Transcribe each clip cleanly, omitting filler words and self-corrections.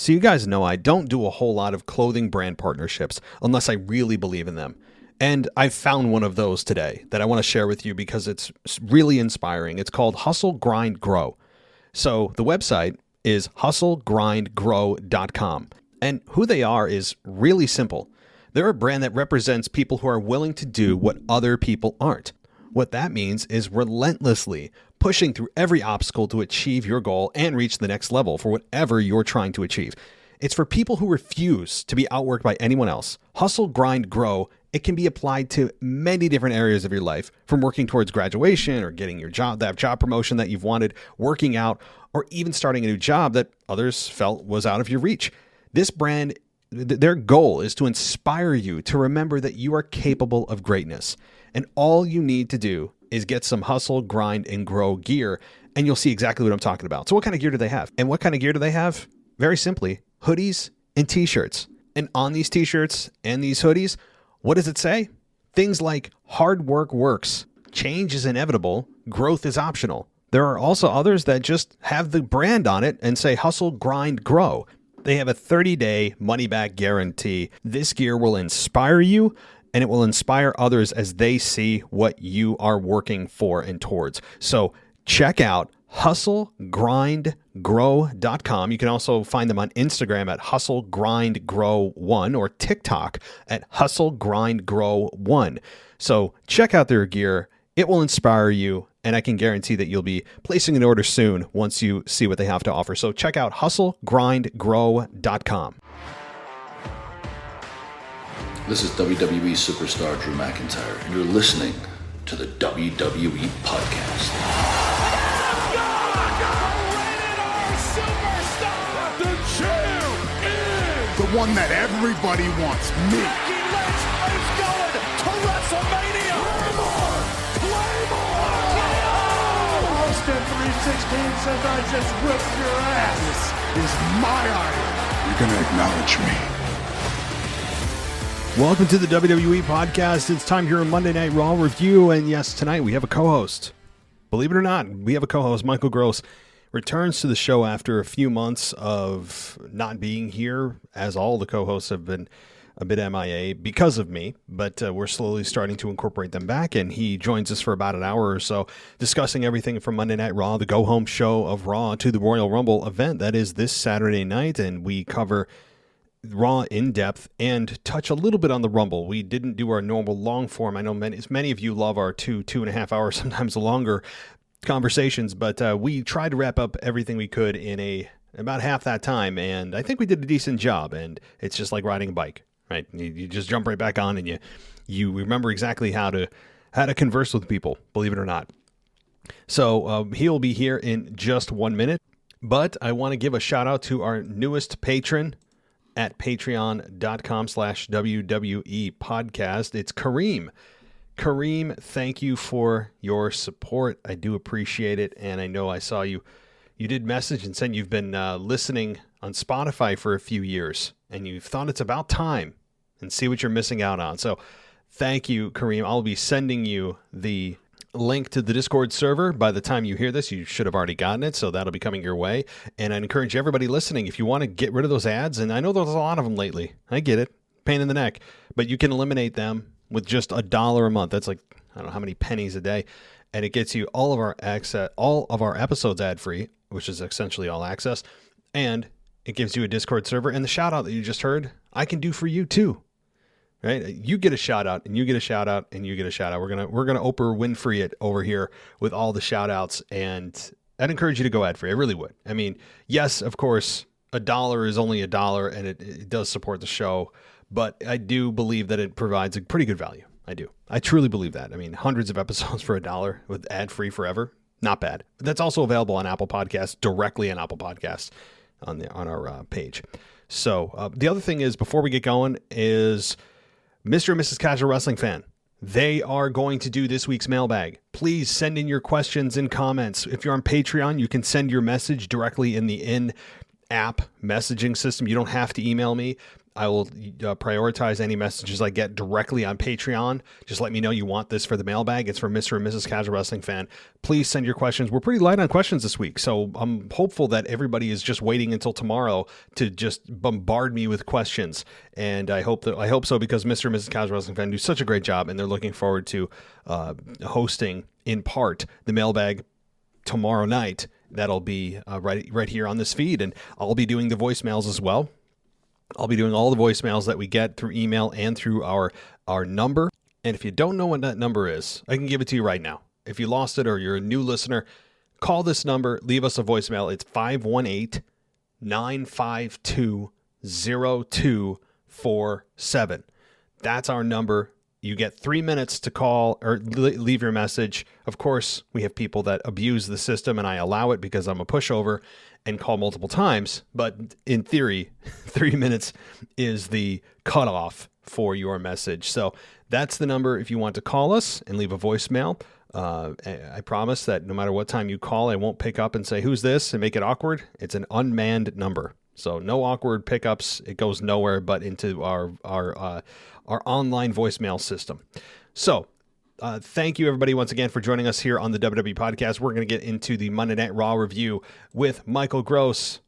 So you guys know I don't do a whole lot of clothing brand partnerships unless I really believe in them. And I found one of those today that I want to share with you because it's really inspiring. It's called Hustle, Grind, Grow. So the website is hustlegrindgrow.com. And who they are is really simple. They're a brand that represents people who are willing to do what other people aren't. What that means is relentlessly pushing through every obstacle to achieve your goal and reach the next level for whatever you're trying to achieve. It's for people who refuse to be outworked by anyone else. Hustle, Grind, Grow. It can be applied to many different areas of your life, from working towards graduation or getting your job, that job promotion that you've wanted, working out, or even starting a new job that others felt was out of your reach. This brand, their goal is to inspire you to remember that you are capable of greatness. And all you need to do is get some Hustle, Grind, and Grow gear, and you'll see exactly what I'm talking about. So what kind of gear do they have? And what kind of gear do they have? Very simply, hoodies and t-shirts. And on these t-shirts and these hoodies, what does it say? Things like hard work works, change is inevitable, growth is optional. There are also others that just have the brand on it and say hustle, grind, grow. They have a 30-day money-back guarantee. This gear will inspire you, and it will inspire others as they see what you are working for and towards. So check out hustlegrindgrow.com. You can also find them on Instagram at hustlegrindgrow1 or TikTok at hustlegrindgrow1. So check out their gear. It will inspire you, and I can guarantee that you'll be placing an order soon once you see what they have to offer. So check out hustlegrindgrow.com. This is WWE superstar Drew McIntyre, and you're listening to the WWE Podcast. The champ is the one that everybody wants, me. Becky Lynch is going to WrestleMania. Claymore! Austin 316 says I just whipped your ass. This is my idol. You're going to acknowledge me. Welcome to the WWE Podcast. It's time here on Monday Night Raw Review, and yes, tonight we have a co-host. Believe it or not, we have a co-host. Michael Gross returns to the show after a few months of not being here, as all the co-hosts have been a bit MIA because of me, but we're slowly starting to incorporate them back, and he joins us for about an hour or so discussing everything from Monday Night Raw, the go-home show of Raw, to the Royal Rumble event that is this Saturday night, and we cover Raw in depth and touch a little bit on the Rumble. We didn't do our normal long form. I know many of you love our 2.5 hours, sometimes longer conversations, but we tried to wrap up everything we could in about half that time, and I think we did a decent job. And it's just like riding a bike, right? You just jump right back on, and you remember exactly how to converse with people, believe it or not. So he'll be here in just 1 minute, but I want to give a shout out to our newest patron at patreon.com/WWE podcast. It's Kareem. Kareem, thank you for your support. I do appreciate it. And I know I saw you did message and said you've been listening on Spotify for a few years, and you've thought it's about time and see what you're missing out on. So thank you, Kareem. I'll be sending you the link to the Discord server. By the time you hear this, you should have already gotten it, so that'll be coming your way. And I encourage everybody listening, if you want to get rid of those ads, and I know there's a lot of them lately, I get it, pain in the neck, but you can eliminate them with just $1 a month. That's like, I don't know how many pennies a day, and it gets you all of our episodes ad-free, which is essentially all access, and it gives you a Discord server, and the shout out that you just heard, I can do for you too. Right? You get a shout out, and you get a shout out, and you get a shout out. We're gonna Oprah Winfrey it over here with all the shout outs, and I'd encourage you to go ad free. I really would. I mean, yes, of course, $1 is only $1, and it does support the show, but I do believe that it provides a pretty good value. I do. I truly believe that. I mean, hundreds of episodes for $1 with ad free forever, not bad. That's also available on Apple Podcasts, directly on Apple Podcasts on our page. So the other thing is, before we get going, is Mr. and Mrs. Casual Wrestling Fan. They are going to do this week's mailbag. Please send in your questions and comments. If you're on Patreon, you can send your message directly in the in-app messaging system. You don't have to email me. I will prioritize any messages I get directly on Patreon. Just let me know you want this for the mailbag. It's from Mr. and Mrs. Casual Wrestling Fan. Please send your questions. We're pretty light on questions this week, so I'm hopeful that everybody is just waiting until tomorrow to just bombard me with questions. And I hope so, because Mr. and Mrs. Casual Wrestling Fan do such a great job, and they're looking forward to hosting, in part, the mailbag tomorrow night. That'll be right here on this feed, and I'll be doing the voicemails as well. I'll be doing all the voicemails that we get through email and through our number. And if you don't know what that number is, I can give it to you right now. If you lost it or you're a new listener, call this number, leave us a voicemail. It's 518-952-0247. That's our number. You get 3 minutes to call or leave your message. Of course, we have people that abuse the system, and I allow it because I'm a pushover and call multiple times. But in theory, 3 minutes is the cutoff for your message. So that's the number if you want to call us and leave a voicemail. I promise that no matter what time you call, I won't pick up and say, "Who's this?" and make it awkward. It's an unmanned number. So no awkward pickups. It goes nowhere but into our online voicemail system. So thank you, everybody, once again for joining us here on the WWE Podcast. We're going to get into the Monday Night Raw review with Michael Gross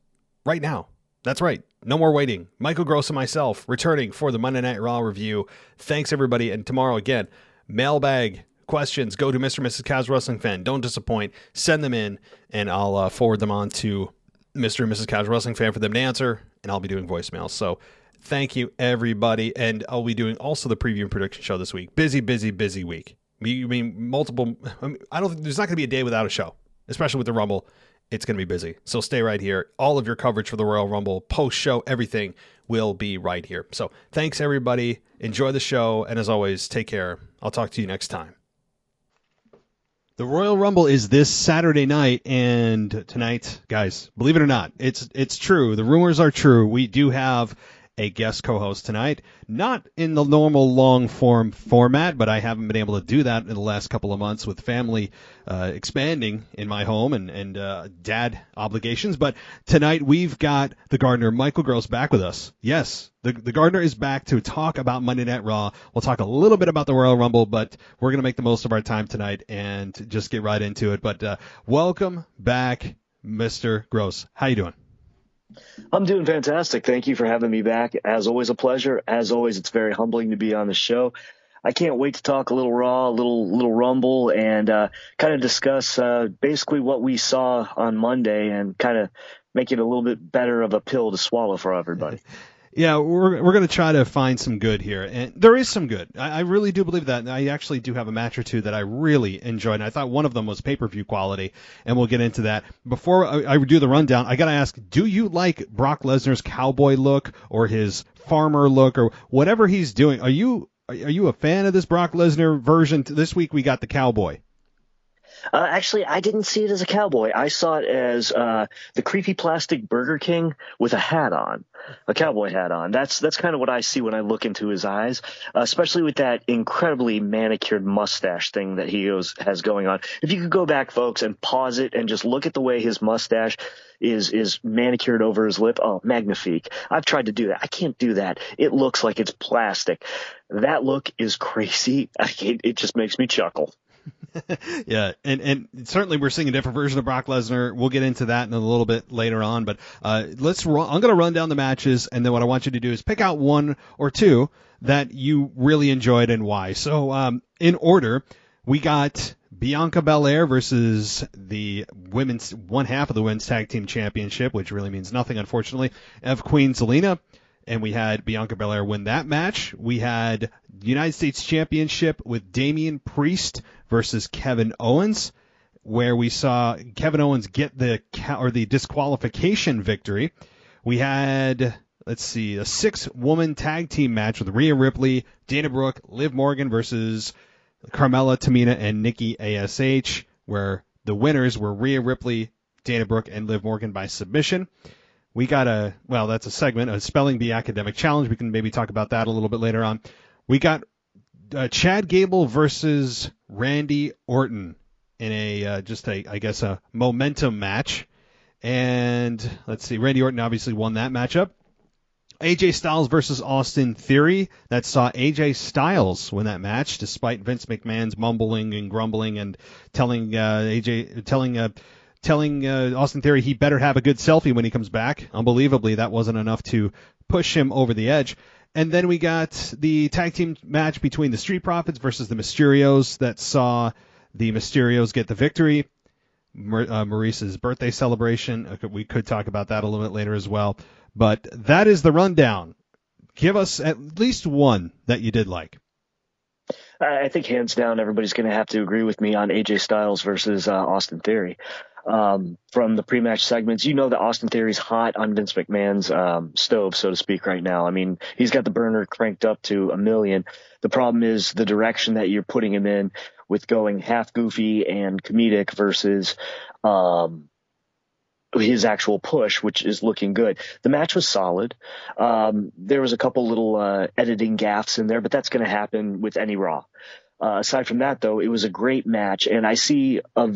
right now. That's right. No more waiting. Michael Gross and myself returning for the Monday Night Raw review. Thanks, everybody. And tomorrow, again, mailbag questions. Go to Mr. and Mrs. Casual Wrestling Fan. Don't disappoint. Send them in, and I'll forward them on to Mr. and Mrs. Casual Wrestling Fan for them to answer, and I'll be doing voicemails. So thank you, everybody. And I'll be doing also the preview and prediction show this week. Busy week. I mean, multiple. I don't think there's not going to be a day without a show, especially with the Rumble. It's going to be busy. So stay right here. All of your coverage for the Royal Rumble, post-show, everything will be right here. So thanks, everybody. Enjoy the show. And as always, take care. I'll talk to you next time. The Royal Rumble is this Saturday night, and tonight, guys, believe it or not, it's true. The rumors are true. We do have a guest co-host tonight, not in the normal long-form format, but I haven't been able to do that in the last couple of months with family expanding in my home and dad obligations. But tonight we've got the gardener, Michael Gross, back with us. Yes, the gardener is back to talk about Monday Night Raw. We'll talk a little bit about the Royal Rumble, but we're going to make the most of our time tonight and just get right into it. But welcome back, Mr. Gross. How you doing? I'm doing fantastic. Thank you for having me back. As always, a pleasure. As always, it's very humbling to be on the show. I can't wait to talk a little Raw, a little Rumble, and kind of discuss basically what we saw on Monday and kind of make it a little bit better of a pill to swallow for everybody. Yeah, we're going to try to find some good here, and there is some good. I really do believe that. And I actually do have a match or two that I really enjoyed, and I thought one of them was pay-per-view quality, and we'll get into that. Before I do the rundown, I got to ask, do you like Brock Lesnar's cowboy look or his farmer look or whatever he's doing? Are you a fan of this Brock Lesnar version? This week we got the cowboy. Actually, I didn't see it as a cowboy. I saw it as the creepy plastic Burger King with a hat on, a cowboy hat on. That's kind of what I see when I look into his eyes, especially with that incredibly manicured mustache thing that he has going on. If you could go back, folks, and pause it and just look at the way his mustache is manicured over his lip. Oh, magnifique. I've tried to do that. I can't do that. It looks like it's plastic. That look is crazy. It just makes me chuckle. Yeah, and certainly we're seeing a different version of Brock Lesnar. We'll get into that in a little bit later on, but I'm going to run down the matches, and then what I want you to do is pick out one or two that you really enjoyed and why. So in order, we got Bianca Belair versus the women's one half of the women's tag team championship, which really means nothing, unfortunately, of Queen Zelina. And we had Bianca Belair win that match. We had the United States Championship with Damian Priest versus Kevin Owens, where we saw Kevin Owens get the disqualification victory. We had, a 6-woman tag team match with Ria Ripley, Dana Brooke, Liv Morgan versus Carmella, Tamina, and Nikki ASH, where the winners were Ria Ripley, Dana Brooke, and Liv Morgan by submission. We got that's a segment, a Spelling Bee Academic Challenge. We can maybe talk about that a little bit later on. We got Chad Gable versus Randy Orton in a momentum match. And let's see, Randy Orton obviously won that matchup. AJ Styles versus Austin Theory. That saw AJ Styles win that match, despite Vince McMahon's mumbling and grumbling and telling Austin Theory he better have a good selfie when he comes back. Unbelievably, that wasn't enough to push him over the edge. And then we got the tag team match between the Street Profits versus the Mysterios that saw the Mysterios get the victory. Maryse's birthday celebration. We could talk about that a little bit later as well. But that is the rundown. Give us at least one that you did like. I think hands down everybody's going to have to agree with me on AJ Styles versus Austin Theory. From the pre-match segments, you know that Austin Theory's hot on Vince McMahon's stove, so to speak, right now. I mean, he's got the burner cranked up to 1,000,000. The problem is the direction that you're putting him in with going half goofy and comedic versus his actual push, which is looking good. The match was solid. There was a couple little editing gaffes in there, but that's going to happen with any Raw. Aside from that, though, it was a great match, and I see a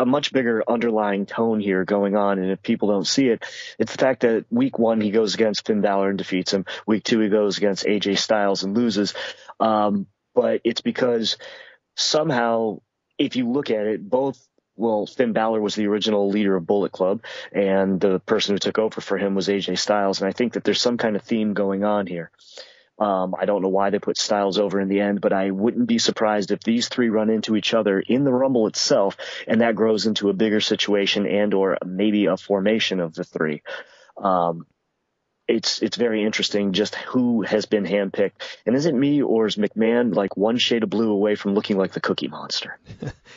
much bigger underlying tone here going on. And if people don't see it, it's the fact that week 1 he goes against Finn Balor and defeats him. Week 2 he goes against AJ Styles and loses. But it's because somehow, if you look at it, Finn Balor was the original leader of Bullet Club, and the person who took over for him was AJ Styles. And I think that there's some kind of theme going on here. I don't know why they put Styles over in the end, but I wouldn't be surprised if these three run into each other in the Rumble itself, and that grows into a bigger situation and or maybe a formation of the three. It's very interesting just who has been handpicked. And is it me, or is McMahon like one shade of blue away from looking like the Cookie Monster?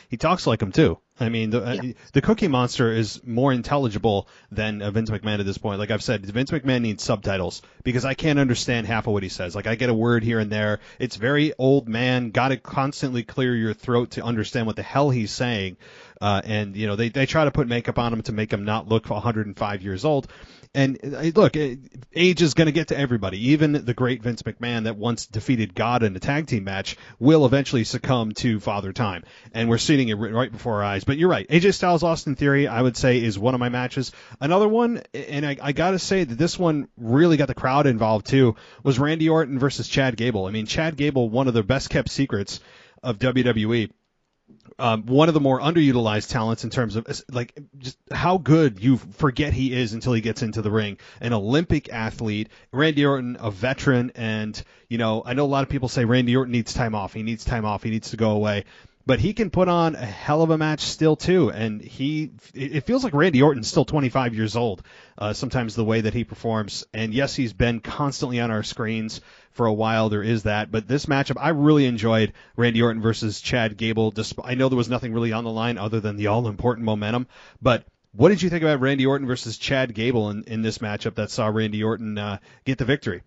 He talks like him too. I mean, the Cookie Monster is more intelligible than Vince McMahon at this point. Like I've said, Vince McMahon needs subtitles because I can't understand half of what he says. Like I get a word here and there. It's very old man. Got to constantly clear your throat to understand what the hell he's saying. And you know, they try to put makeup on him to make him not look 105 years old. And look, age is going to get to everybody. Even the great Vince McMahon that once defeated God in a tag team match will eventually succumb to Father Time. And we're seeing it right before our eyes. But you're right. AJ Styles, Austin Theory, I would say, is one of my matches. Another one, and I got to say that this one really got the crowd involved too, was Randy Orton versus Chad Gable. I mean, Chad Gable, one of the best kept secrets of WWE. One of the more underutilized talents in terms of like just how good you forget he is until he gets into the ring. An Olympic athlete, Randy Orton, a veteran, and you know, I know a lot of people say Randy Orton needs time off. He needs time off. He needs to go away. But he can put on a hell of a match still too, and it feels like Randy Orton's still 25 years old. Sometimes the way that he performs, and yes, he's been constantly on our screens for a while. There is that, but this matchup, I really enjoyed Randy Orton versus Chad Gable. I know there was nothing really on the line other than the all-important momentum, but what did you think about Randy Orton versus Chad Gable in this matchup that saw Randy Orton get the victory?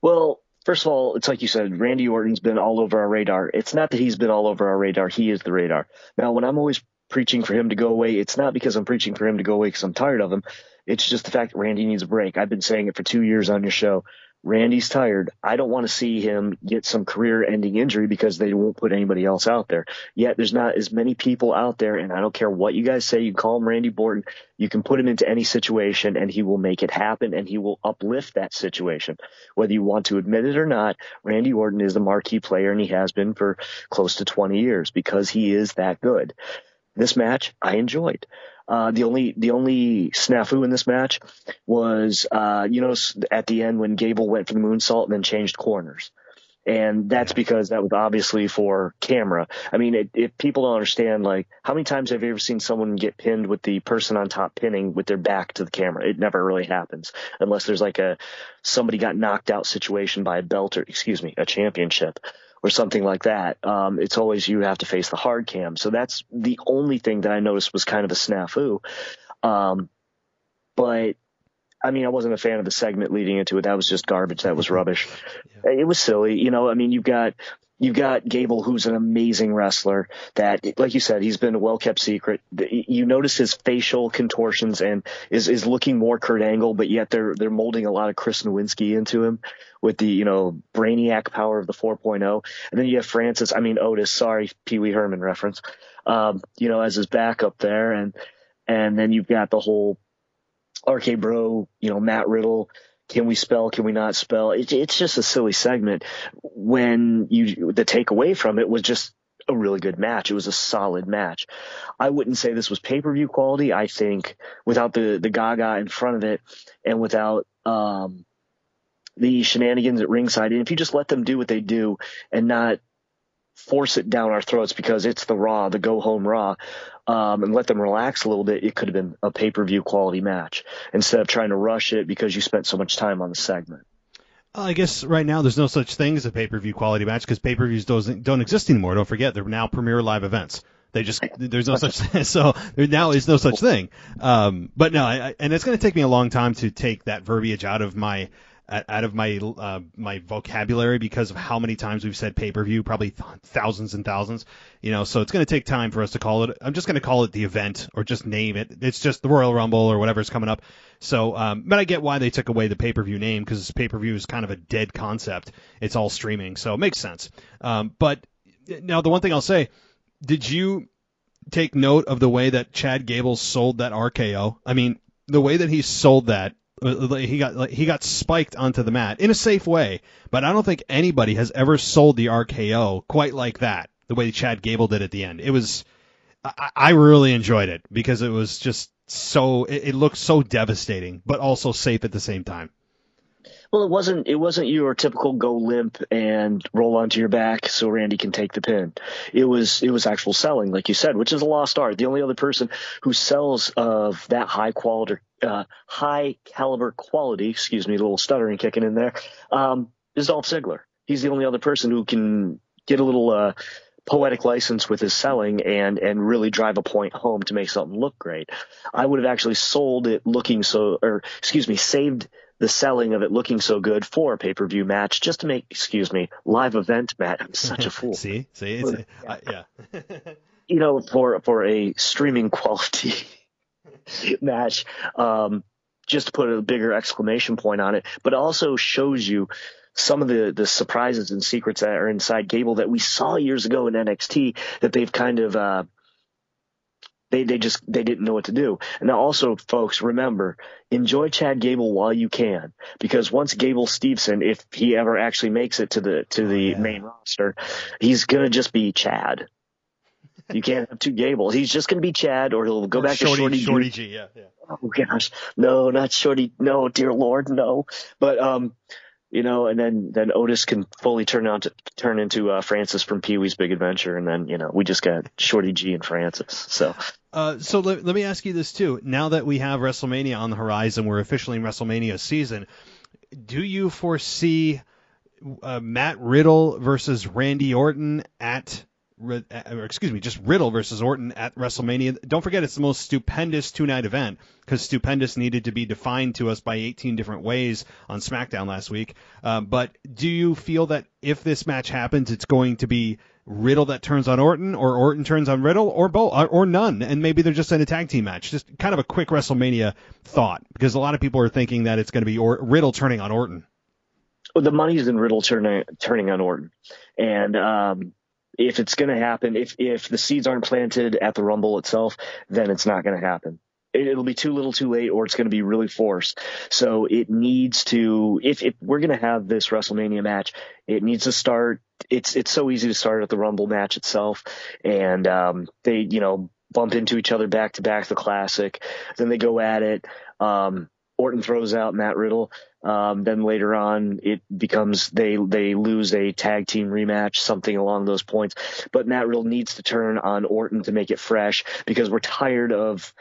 Well, first of all, it's like you said, Randy Orton's been all over our radar. It's not that he's been all over our radar. He is the radar. Now, when I'm always preaching for him to go away, it's not because I'm preaching for him to go away because I'm tired of him. It's just the fact that Randy needs a break. I've been saying it for 2 years on your show. Randy's tired. I don't want to see him get some career-ending injury because they won't put anybody else out there. Yet there's not as many people out there, and I don't care what you guys say. You call him Randy Orton. You can put him into any situation, and he will make it happen, and he will uplift that situation. Whether you want to admit it or not, Randy Orton is the marquee player, and he has been for close to 20 years because he is that good. This match, I enjoyed. The only snafu in this match was, at the end when Gable went for the moonsault and then changed corners. And that's because that was obviously for camera. I mean, if people don't understand, like, how many times have you ever seen someone get pinned with the person on top pinning with their back to the camera? It never really happens unless there's like somebody got knocked out situation by a championship or something like that. It's always you have to face the hard cam. So that's the only thing that I noticed was kind of a snafu. But I mean, I wasn't a fan of the segment leading into it. That was just garbage. That was rubbish. Yeah. It was silly. You know, I mean, you've got Gable, who's an amazing wrestler that, like you said, he's been a well-kept secret. You notice his facial contortions and is looking more Kurt Angle, but yet they're molding a lot of Chris Nowinski into him with the, you know, brainiac power of the 4.0. And then you have Otis, sorry, Pee Wee Herman reference, as his backup there. And then you've got the whole RK Bro, Matt Riddle can we spell, can we not spell? It's just a silly segment when the takeaway from it was just a really good match. It was a solid match. I wouldn't say this was pay-per-view quality. I think without the Gaga in front of it and without the shenanigans at ringside, and if you just let them do what they do and not force it down our throats because it's the Raw, the go-home Raw, and let them relax a little bit, it could have been a pay-per-view quality match instead of trying to rush it because you spent so much time on the segment. I guess right now there's no such thing as a pay-per-view quality match because pay-per-views don't exist anymore. Don't forget, they're now premier live events. There's no such thing. So there now is no such thing. But no, and it's going to take me a long time to take that verbiage out of my vocabulary because of how many times we've said pay-per-view, probably thousands and thousands, so it's going to take time for us to call it. I'm just going to call it the event or just name it. It's just the Royal Rumble or whatever's coming up. So, but I get why they took away the pay-per-view name because pay-per-view is kind of a dead concept. It's all streaming. So it makes sense. But now the one thing I'll say, did you take note of the way that Chad Gable sold that RKO? I mean, the way that he sold that, he got spiked onto the mat in a safe way, but I don't think anybody has ever sold the RKO quite like that, the way Chad Gable did at the end. It was, I really enjoyed it because it was just it looked so devastating, but also safe at the same time. Well, it wasn't your typical go limp and roll onto your back so Randy can take the pin. It was actual selling, like you said, which is a lost art. The only other person who sells of that high caliber quality, excuse me, a little stuttering kicking in there, is Dolph Ziggler. He's the only other person who can get a little poetic license with his selling and really drive a point home to make something look great. I would have actually saved the selling of it looking so good for a pay-per-view match just to make, live event match. I'm such a fool. See, yeah. For a streaming quality match, just to put a bigger exclamation point on it, but it also shows you some of the surprises and secrets that are inside Gable that we saw years ago in NXT that they've kind of, they didn't know what to do. And now also, folks, remember, enjoy Chad Gable while you can, because once Gable Steveson, if he ever actually makes it to the main roster, he's going to just be Chad. You can't have two Gables. He's just going to be Chad, or he'll go back to Shorty G. Yeah. Oh gosh, no, not Shorty. No, dear Lord, no. But and then Otis can fully turn into Francis from Pee-wee's Big Adventure, and then we just got Shorty G and Francis. So let me ask you this too. Now that we have WrestleMania on the horizon, we're officially in WrestleMania season. Do you foresee Matt Riddle versus Randy Orton just Riddle versus Orton at WrestleMania? Don't forget, it's the most stupendous two-night event, because stupendous needed to be defined to us by 18 different ways on SmackDown last week. But do you feel that if this match happens, it's going to be Riddle that turns on Orton, or Orton turns on Riddle, or both, or none, and maybe they're just in a tag team match? Just kind of a quick WrestleMania thought, because a lot of people are thinking that it's going to be Riddle turning on Orton. Well, the money's in Riddle turning on Orton, and if it's going to happen, if the seeds aren't planted at the Rumble itself, then it's not going to happen. It'll be too little too late, or it's going to be really forced. So it needs to, if we're going to have this WrestleMania match, it needs to start. It's so easy to start at the Rumble match itself. And they, bump into each other back to back, the classic. Then they go at it. Orton throws out Matt Riddle. Then later on, it becomes they lose a tag team rematch, something along those points. But Matt Riddle needs to turn on Orton to make it fresh, because we're tired of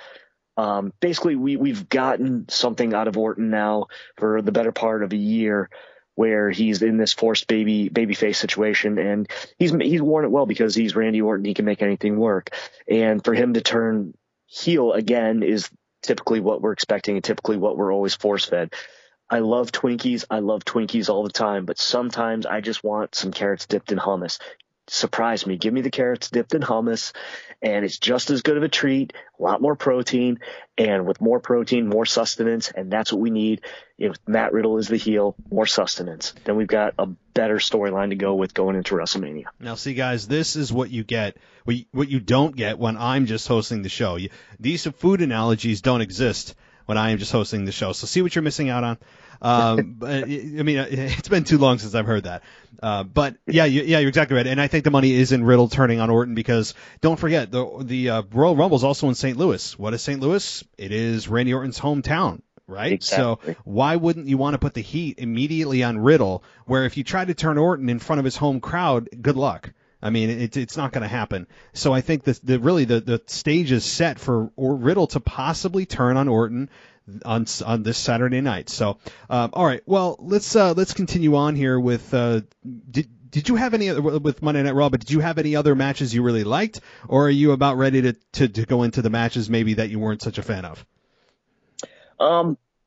basically we've gotten something out of Orton now for the better part of a year, where he's in this forced babyface situation, and he's worn it well because he's Randy Orton. He can make anything work, and for him to turn heel again is typically what we're expecting and typically what we're always force-fed. I love Twinkies. I love Twinkies all the time, but sometimes I just want some carrots dipped in hummus. Surprise me. Give me the carrots dipped in hummus, and it's just as good of a treat, a lot more protein, and with more protein, more sustenance, and that's what we need. If Matt Riddle is the heel, more sustenance. Then we've got a better storyline to go with going into WrestleMania. Now, see, guys, this is what you get, what you don't get when I'm just hosting the show. These food analogies don't exist when I am just hosting the show. So see what you're missing out on. But I mean, it's been too long since I've heard that. But yeah, you're exactly right. And I think the money is in Riddle turning on Orton because don't forget the Royal Rumble is also in St. Louis. What is St. Louis? It is Randy Orton's hometown. Right? Exactly. So why wouldn't you want to put the heat immediately on Riddle, where if you try to turn Orton in front of his home crowd, good luck. I mean, it's not going to happen. So I think the stage is set for Riddle to possibly turn on Orton on this Saturday night. So, all right. Well, let's continue on here with. Did you have any other with Monday Night Raw? But did you have any other matches you really liked, or are you about ready to go into the matches maybe that you weren't such a fan of?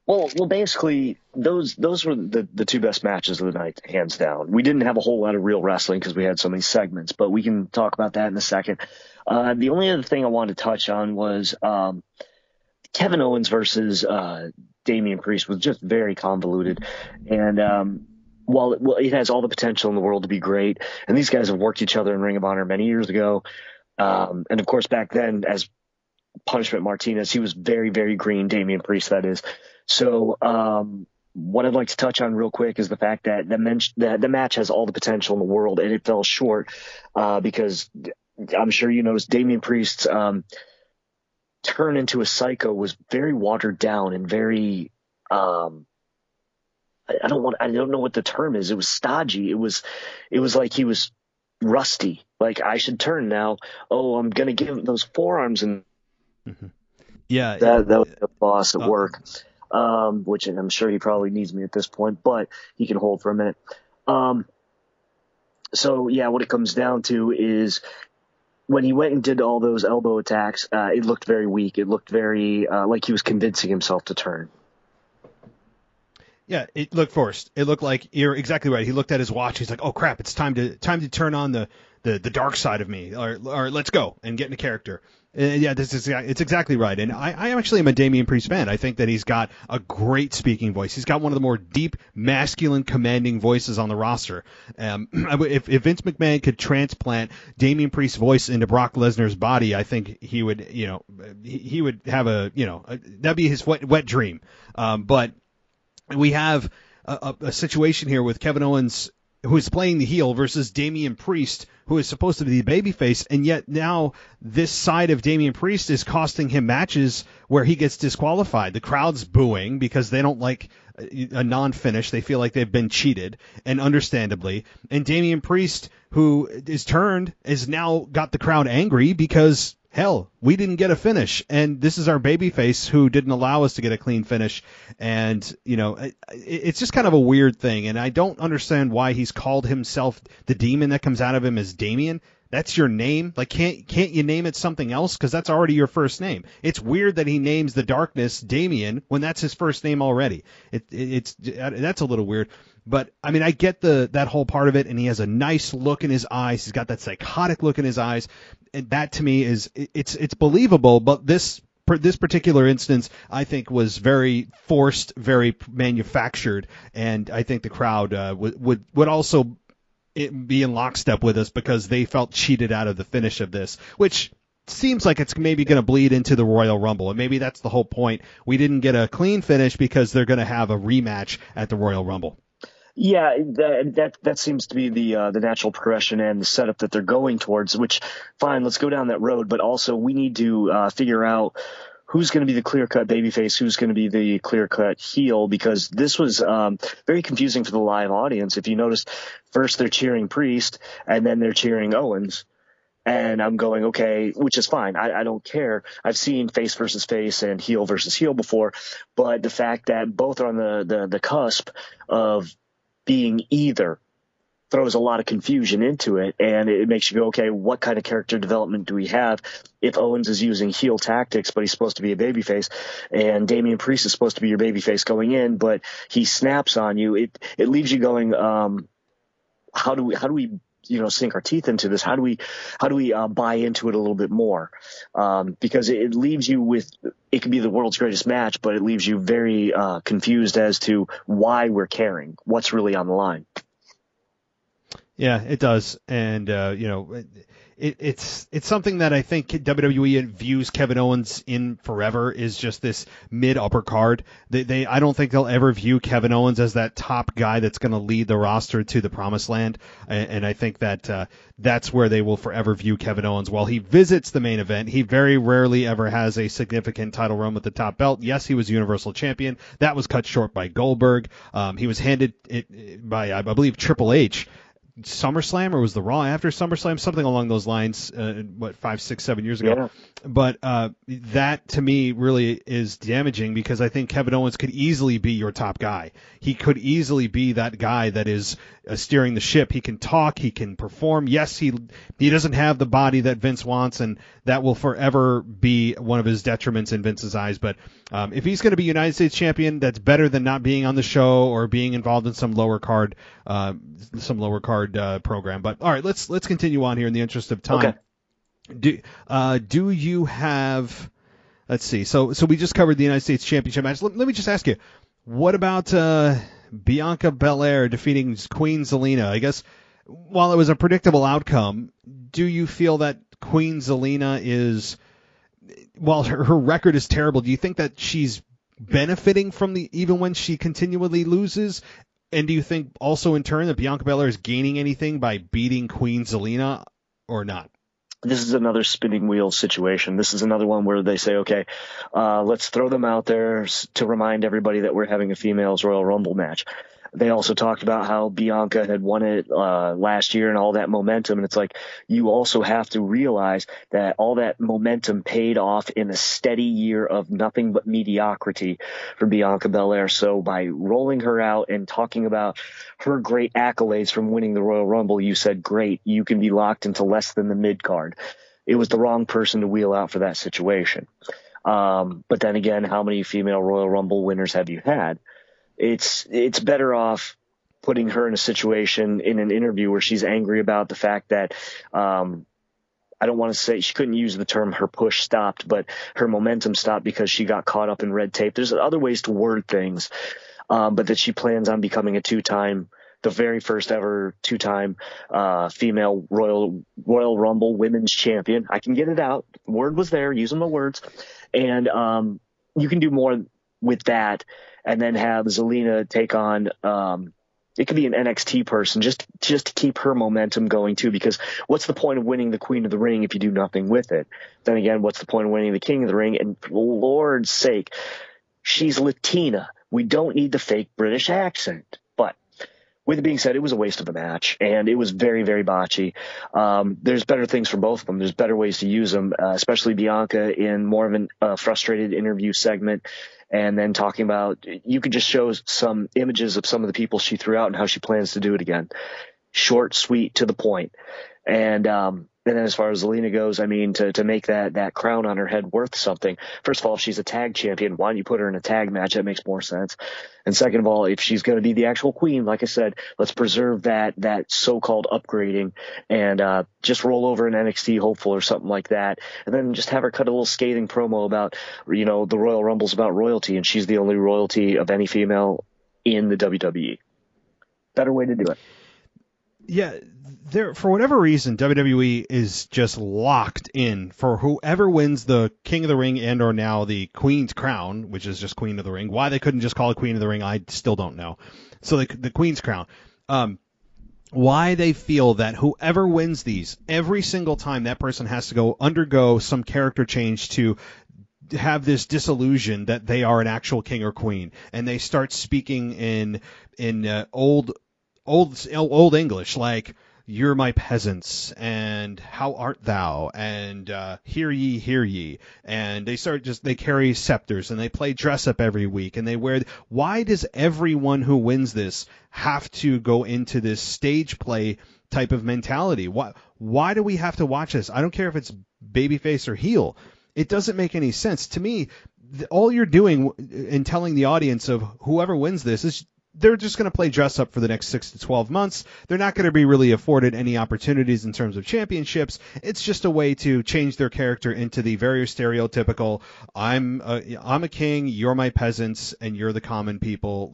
Well, basically, those were the two best matches of the night, hands down. We didn't have a whole lot of real wrestling because we had so many segments, but we can talk about that in a second. The only other thing I wanted to touch on was Kevin Owens versus Damian Priest was just very convoluted, and while it has all the potential in the world to be great, and these guys have worked each other in Ring of Honor many years ago, and of course back then as Punishment Martinez, he was very, very green, Damian Priest, that is. So what I'd like to touch on real quick is the fact that the match has all the potential in the world, and it fell short because I'm sure you noticed Damian Priest's turn into a psycho was very watered down and very I don't know what the term is. It was stodgy. It was like he was rusty. Like, I should turn now. Oh, I'm gonna give him those forearms and. Mm-hmm. Yeah, that was the boss at work, which I'm sure he probably needs me at this point, but he can hold for a minute. So yeah, what it comes down to is when he went and did all those elbow attacks, it looked very weak. It looked very like he was convincing himself to turn. Yeah, it looked forced. It looked like, you're exactly right. He looked at his watch. He's like, "Oh crap! It's time to turn on the dark side of me, or let's go and get into character." Yeah, it's exactly right. And I actually am a Damian Priest fan. I think that he's got a great speaking voice. He's got one of the more deep, masculine, commanding voices on the roster. If Vince McMahon could transplant Damian Priest's voice into Brock Lesnar's body, I think he would, he would have that'd be his wet dream. But we have a situation here with Kevin Owens, who is playing the heel, versus Damian Priest, who is supposed to be the babyface, and yet now this side of Damian Priest is costing him matches where he gets disqualified. The crowd's booing because they don't like a non-finish. They feel like they've been cheated, and understandably. And Damian Priest, who is turned, is now got the crowd angry because, hell, we didn't get a finish, and this is our babyface who didn't allow us to get a clean finish. And, it's just kind of a weird thing, and I don't understand why he's called himself the demon that comes out of him as Damien. That's your name. Like, can't you name it something else? Because that's already your first name. It's weird that he names the darkness Damien when that's his first name already. That's a little weird. But, I mean, I get that whole part of it, and he has a nice look in his eyes. He's got that psychotic look in his eyes. And that, to me, it's believable. But this particular instance, I think, was very forced, very manufactured. And I think the crowd would also be in lockstep with us because they felt cheated out of the finish of this, which seems like it's maybe going to bleed into the Royal Rumble. And maybe that's the whole point. We didn't get a clean finish because they're going to have a rematch at the Royal Rumble. Yeah, that seems to be the natural progression and the setup that they're going towards, which, fine, let's go down that road. But also we need to figure out who's going to be the clear-cut babyface, who's going to be the clear-cut heel, because this was very confusing for the live audience. If you noticed, first they're cheering Priest, and then they're cheering Owens. And I'm going, okay, which is fine. I don't care. I've seen face versus face and heel versus heel before. But the fact that both are on the cusp of being either throws a lot of confusion into it, and it makes you go, okay, what kind of character development do we have if Owens is using heel tactics, but he's supposed to be a babyface, and Damian Priest is supposed to be your babyface going in, but he snaps on you. It leaves you going, how do we sink our teeth into this? How do we buy into it a little bit more? Because it leaves you with, it could be the world's greatest match, but it leaves you very confused as to why we're caring, what's really on the line. Yeah, it does. And, it's something that I think WWE views Kevin Owens in forever is just this mid upper card. I don't think they'll ever view Kevin Owens as that top guy that's going to lead the roster to the promised land. And I think that that's where they will forever view Kevin Owens. While he visits the main event, he very rarely ever has a significant title run with the top belt. Yes, he was Universal Champion. That was cut short by Goldberg. He was handed it by, I believe, Triple H. SummerSlam, or was the Raw after SummerSlam, something along those lines, 5, 6, 7 years ago. Yeah. But that to me really is damaging, because I think Kevin Owens could easily be your top guy. He could easily be that guy that is steering the ship. He can talk, he can perform. Yes, he doesn't have the body that Vince wants, and that will forever be one of his detriments in Vince's eyes. But if he's going to be United States champion, that's better than not being on the show or being involved in some lower card program. But all right, let's continue on here in the interest of time. Okay. Do you have? Let's see. So we just covered the United States Championship match. Let me just ask you, what about Bianca Belair defeating Queen Zelina? I guess while it was a predictable outcome, do you feel that Queen Zelina is, while her record is terrible, do you think that she's benefiting from even when she continually loses? And do you think also in turn that Bianca Belair is gaining anything by beating Queen Zelina or not? This is another spinning wheel situation. This is another one where they say, okay, let's throw them out there to remind everybody that we're having a females Royal Rumble match. They also talked about how Bianca had won it last year and all that momentum. And it's like, you also have to realize that all that momentum paid off in a steady year of nothing but mediocrity for Bianca Belair. So by rolling her out and talking about her great accolades from winning the Royal Rumble, you said, great, you can be locked into less than the mid card. It was the wrong person to wheel out for that situation. But then again, how many female Royal Rumble winners have you had? It's better off putting her in a situation in an interview where she's angry about the fact that I don't want to say, she couldn't use the term her push stopped, but her momentum stopped because she got caught up in red tape. There's other ways to word things, but that she plans on becoming the very first ever two-time female Royal Rumble Women's Champion. I can get it out. The word was there, using my words. And you can do more with that, and then have Zelina take on it could be an NXT person just to keep her momentum going too, because what's the point of winning the Queen of the Ring if you do nothing with it? Then again, what's the point of winning the King of the Ring? And for Lord's sake, she's Latina. We don't need the fake British accent. But with it being said, it was a waste of a match, and it was very, very botchy. There's better things for both of them. There's better ways to use them, especially Bianca in more of a frustrated interview segment. And then talking about, you could just show some images of some of the people she threw out and how she plans to do it again. Short, sweet, to the point. And then as far as Zelina goes, I mean, to make that crown on her head worth something, first of all, if she's a tag champion, why don't you put her in a tag match? That makes more sense. And second of all, if she's going to be the actual queen, like I said, let's preserve that so-called upgrading and just roll over an NXT hopeful or something like that. And then just have her cut a little scathing promo about, the Royal Rumble's about royalty, and she's the only royalty of any female in the WWE. Better way to do it. Yeah, for whatever reason, WWE is just locked in for whoever wins the King of the Ring and or now the Queen's Crown, which is just Queen of the Ring. Why they couldn't just call it Queen of the Ring, I still don't know. So the Queen's Crown. Why they feel that whoever wins these, every single time that person has to undergo some character change to have this disillusion that they are an actual king or queen, and they start speaking in old English, like, you're my peasants, and how art thou, and hear ye, and they carry scepters, and they play dress up every week, and they wear. Why does everyone who wins this have to go into this stage play type of mentality? Why do we have to watch this? I don't care if it's babyface or heel. It doesn't make any sense to me. All you're doing in telling the audience of whoever wins this is they're just going to play dress up for the next 6 to 12 months. They're not going to be really afforded any opportunities in terms of championships. It's just a way to change their character into the very stereotypical, I'm a king, you're my peasants, and you're the common people.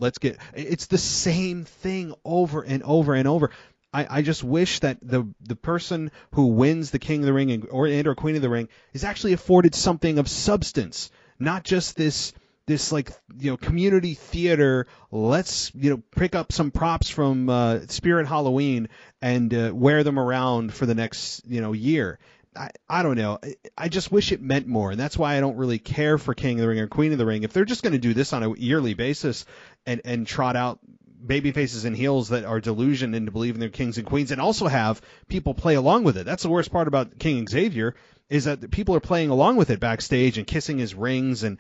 It's the same thing over and over and over. I just wish that the person who wins the King of the Ring or Queen of the Ring is actually afforded something of substance, not just this like, community theater. Let's, pick up some props from Spirit Halloween and wear them around for the next, year. I don't know. I just wish it meant more, and that's why I don't really care for King of the Ring or Queen of the Ring. If they're just going to do this on a yearly basis and trot out baby faces and heels that are delusioned into believing they're kings and queens, and also have people play along with it. That's the worst part about King Xavier, is that the people are playing along with it backstage and kissing his rings and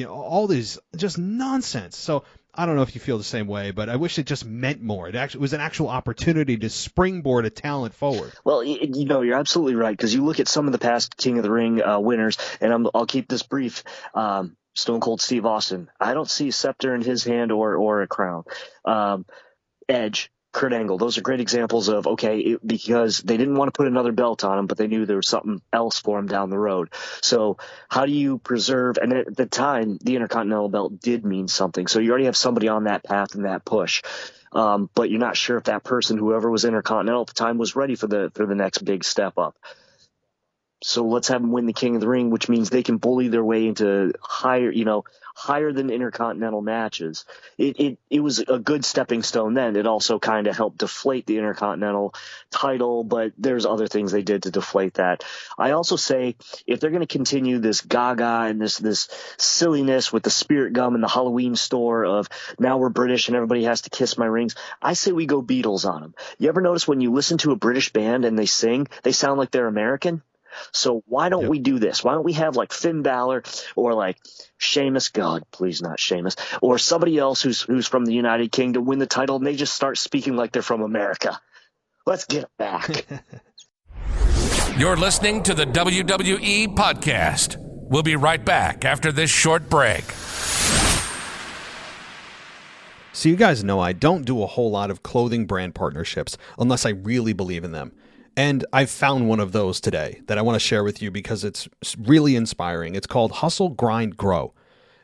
all these just nonsense. So I don't know if you feel the same way, but I wish it just meant more. It was an actual opportunity to springboard a talent forward. Well, you're absolutely right, because you look at some of the past King of the Ring winners, and I'll keep this brief. Stone Cold Steve Austin, I don't see a scepter in his hand or a crown. Edge, Kurt Angle, those are great examples of, because they didn't want to put another belt on him, but they knew there was something else for him down the road. So how do you preserve, and at the time, the Intercontinental belt did mean something. So you already have somebody on that path and that push. But you're not sure if that person, whoever was Intercontinental at the time, was ready for the next big step up. So let's have them win the King of the Ring, which means they can bully their way into higher than Intercontinental matches. It was a good stepping stone then. It also kind of helped deflate the Intercontinental title, but there's other things they did to deflate that. I also say, if they're going to continue this gaga and this silliness with the spirit gum in the Halloween store of now we're British and everybody has to kiss my rings, I say we go Beatles on them. You ever notice when you listen to a British band and they sing, they sound like they're American? So why don't we do this? Why don't we have like Finn Balor or like Sheamus, God, please not Sheamus, or somebody else who's from the United Kingdom win the title and they just start speaking like they're from America? Let's get it back. You're listening to the WWE Podcast. We'll be right back after this short break. So you guys know I don't do a whole lot of clothing brand partnerships unless I really believe in them. And I've found one of those today that I want to share with you because it's really inspiring. It's called Hustle, Grind, Grow.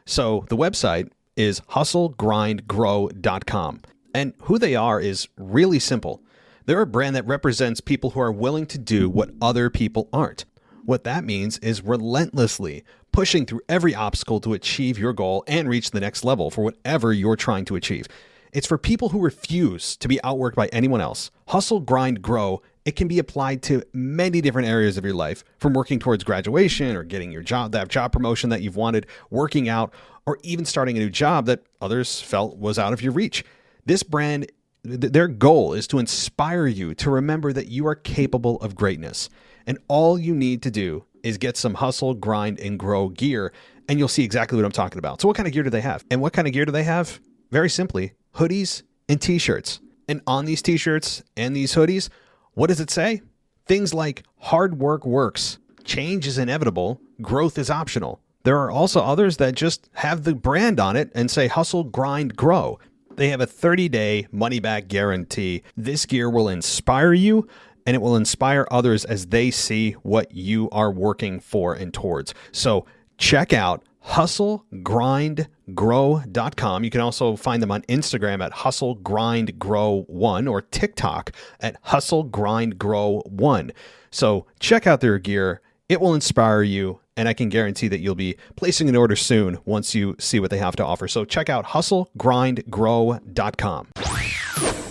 So the website is hustlegrindgrow.com. And who they are is really simple. They're a brand that represents people who are willing to do what other people aren't. What that means is relentlessly pushing through every obstacle to achieve your goal and reach the next level for whatever you're trying to achieve. It's for people who refuse to be outworked by anyone else. Hustle, Grind, Grow. It can be applied to many different areas of your life, from working towards graduation or getting your job, that job promotion that you've wanted, working out, or even starting a new job that others felt was out of your reach. This brand, their goal is to inspire you to remember that you are capable of greatness. And all you need to do is get some Hustle, Grind, and Grow gear, and you'll see exactly what I'm talking about. So what kind of gear do they have? And what kind of gear do they have? Very simply, hoodies and t-shirts. And on these t-shirts and these hoodies, what does it say? Things like hard work works, change is inevitable, growth is optional. There are also others that just have the brand on it and say hustle, grind, grow. They have a 30-day money-back guarantee. This gear will inspire you, and it will inspire others as they see what you are working for and towards. So check out hustlegrindgrow.com. You can also find them on Instagram at hustlegrindgrow1 or TikTok at hustlegrindgrow1. So check out their gear. It will inspire you, and I can guarantee that you'll be placing an order soon once you see what they have to offer. So check out hustlegrindgrow.com.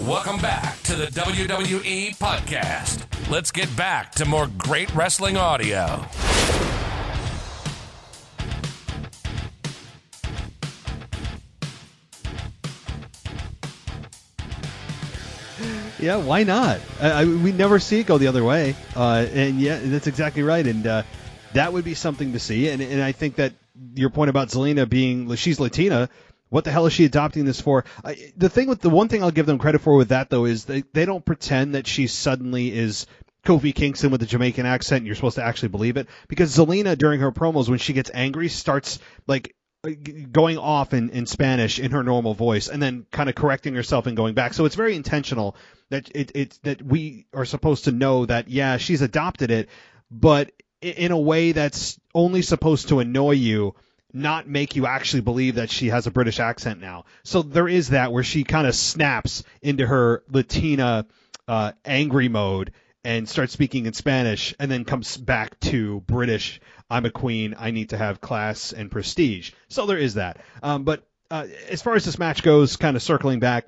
Welcome back to the WWE Podcast. Let's get back to more great wrestling audio. Yeah, why not? We never see it go the other way. And yeah, that's exactly right. And that would be something to see. And I think that your point about Zelina being, she's Latina, what the hell is she adopting this for? The one thing I'll give them credit for with that, though, is they don't pretend that she suddenly is Kofi Kingston with a Jamaican accent and you're supposed to actually believe it. Because Zelina, during her promos, when she gets angry, starts like going off in Spanish in her normal voice and then kind of correcting herself and going back. So it's very intentional that that we are supposed to know that, yeah, she's adopted it, but in a way that's only supposed to annoy you, not make you actually believe that she has a British accent now. So there is that where she kind of snaps into her Latina angry mode and starts speaking in Spanish, and then comes back to British. I'm a queen. I need to have class and prestige. So there is that. But as far as this match goes, kind of circling back,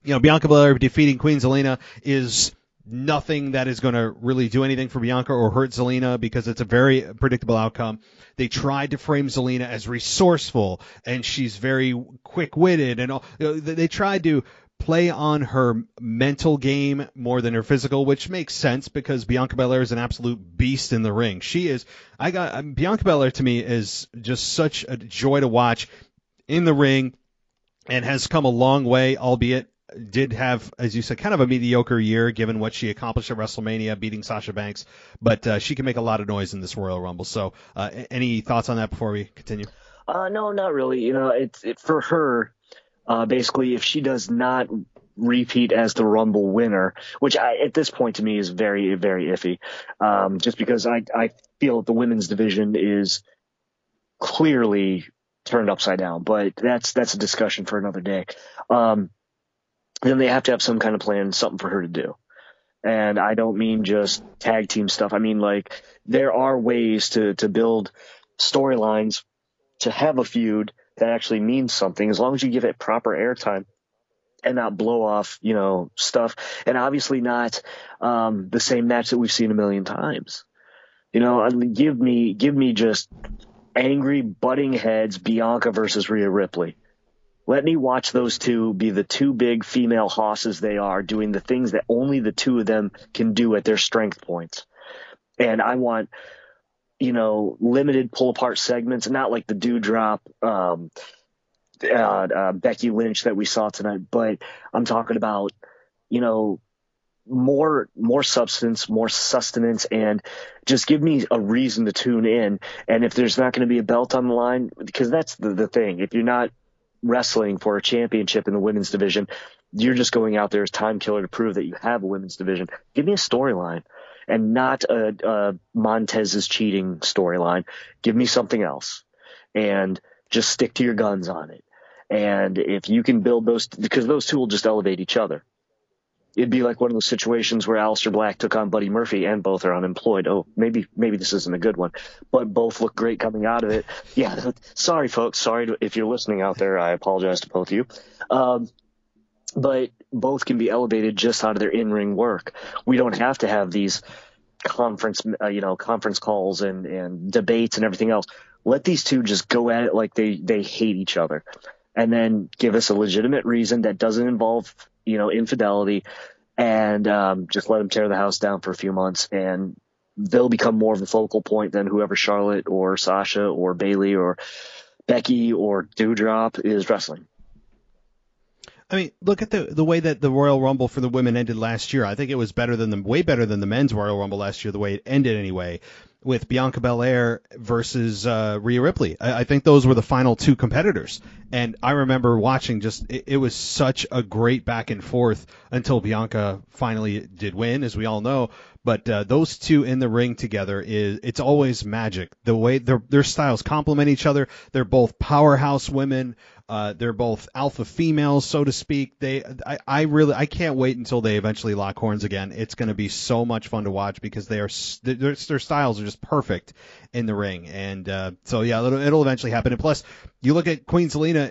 Bianca Belair defeating Queen Zelina is nothing that is going to really do anything for Bianca or hurt Zelina, because it's a very predictable outcome. They tried to frame Zelina as resourceful, and she's very quick-witted, and all. They tried to play on her mental game more than her physical, which makes sense because Bianca Belair is an absolute beast in the ring. Bianca Belair to me is just such a joy to watch in the ring, and has come a long way, albeit did have, as you said, kind of a mediocre year given what she accomplished at WrestleMania, beating Sasha Banks. But she can make a lot of noise in this Royal Rumble. So any thoughts on that before we continue? No, not really. It's for her, basically, if she does not repeat as the Rumble winner, which at this point to me is very, very iffy, just because I feel the women's division is clearly turned upside down. But that's a discussion for another day. Then they have to have some kind of plan, something for her to do. And I don't mean just tag team stuff. I mean, like, there are ways to build storylines, to have a feud that actually means something, as long as you give it proper airtime and not blow off, stuff. And obviously not the same match that we've seen a million times. Give me just angry butting heads, Bianca versus Rhea Ripley. Let me watch those two be the two big female hosses they are, doing the things that only the two of them can do at their strength points. And I want, limited pull-apart segments, not like the Doudrop, Becky Lynch that we saw tonight, but I'm talking about, more substance, more sustenance, and just give me a reason to tune in. And if there's not going to be a belt on the line, because that's the thing, if you're not wrestling for a championship in the women's division, you're just going out there as time killer to prove that you have a women's division. Give me a storyline, and not a Montez's cheating storyline. Give me something else, and just stick to your guns on it. And if you can build those, because those two will just elevate each other. It'd be like one of those situations where Aleister Black took on Buddy Murphy, and both are unemployed. Oh, maybe this isn't a good one, but both look great coming out of it. Yeah, sorry, folks. Sorry if you're listening out there. I apologize to both of you. But both can be elevated just out of their in-ring work. We don't have to have these conference calls and debates and everything else. Let these two just go at it like they hate each other, and then give us a legitimate reason that doesn't involve infidelity, and just let them tear the house down for a few months, and they'll become more of a focal point than whoever Charlotte or Sasha or Bayley or Becky or Doudrop is wrestling. I mean, look at the way that the Royal Rumble for the women ended last year. I think it was way better than the men's Royal Rumble last year, the way it ended anyway, with Bianca Belair versus Rhea Ripley. I think those were the final two competitors. And I remember watching it was such a great back and forth until Bianca finally did win, as we all know. But those two in the ring together, it's always magic. The way their styles complement each other. They're both powerhouse women. They're both alpha females, so to speak. I can't wait until they eventually lock horns again. It's going to be so much fun to watch because their styles are just perfect in the ring. And so yeah, it'll eventually happen. And plus, you look at Queen Zelina.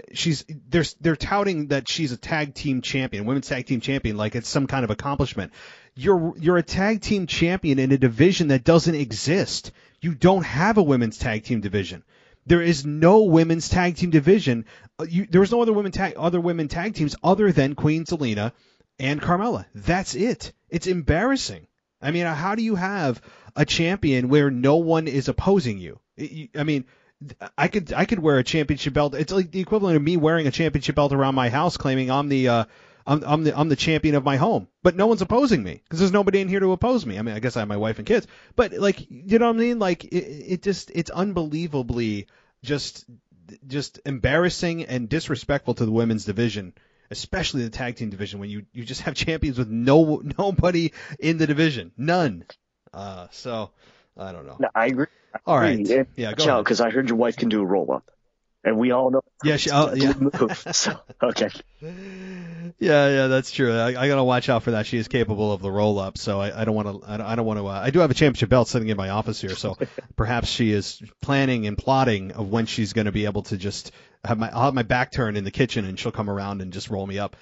They're touting that she's a tag team champion, women's tag team champion, like it's some kind of accomplishment. You're a tag team champion in a division that doesn't exist. You don't have a women's tag team division. There is no women's tag team division. There was no other women tag teams other than Queen Zelina and Carmella. That's it. It's embarrassing. I mean, how do you have a champion where no one is opposing you? I mean, I could wear a championship belt. It's like the equivalent of me wearing a championship belt around my house, claiming I'm the champion of my home, but no one's opposing me because there's nobody in here to oppose me. I mean, I guess I have my wife and kids, but like, you know what I mean? Like it's unbelievably just embarrassing and disrespectful to the women's division, especially the tag team division, when you just have champions with nobody in the division, none. So I don't know. No, I agree. All right. Yeah, go ahead. Because I heard your wife can do a roll up. And we all know. Yeah, move. So, okay. Yeah, that's true. I gotta watch out for that. She is capable of the roll up, so I don't want to. I don't want to. I do have a championship belt sitting in my office here, so perhaps she is planning and plotting of when she's going to be able to just I'll have my back turned in the kitchen, and she'll come around and just roll me up.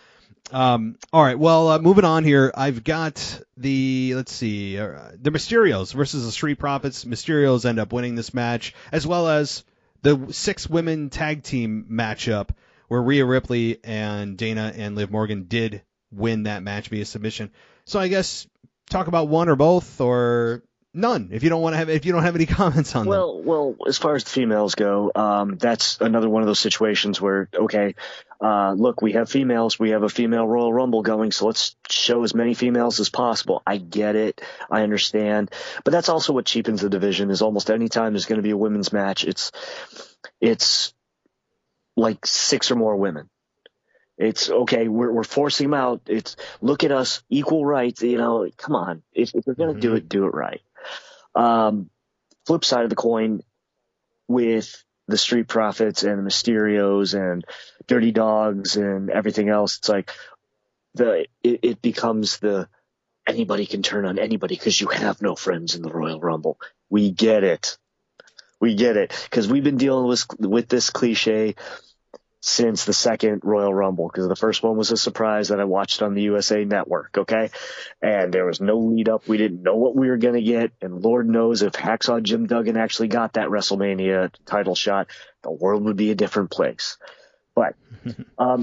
All right. Well, moving on here, I've got the Mysterios versus the Street Profits. Mysterios end up winning this match, as well as the 6 women tag team matchup, where Ria Ripley and Dana and Liv Morgan did win that match via submission. So I guess talk about one or both or none if you don't have any comments on them. Well, as far as the females go, that's another one of those situations where, okay, look, we have females, we have a female Royal Rumble going, so let's show as many females as possible. I get it, I understand, but that's also what cheapens the division. Is almost any time there's going to be a women's match, it's like 6 or more women. It's okay. We're forcing them out. It's look at us, equal rights. Come on. If you're gonna do it right. Flip side of the coin with the Street Profits and the Mysterios and Dirty Dogs and everything else. It's like it becomes anybody can turn on anybody because you have no friends in the Royal Rumble. We get it because we've been dealing with this cliche since the second Royal Rumble, because the first one was a surprise that I watched on the USA Network, okay? And there was no lead up. We didn't know what we were going to get, and Lord knows if Hacksaw Jim Duggan actually got that WrestleMania title shot, the world would be a different place. But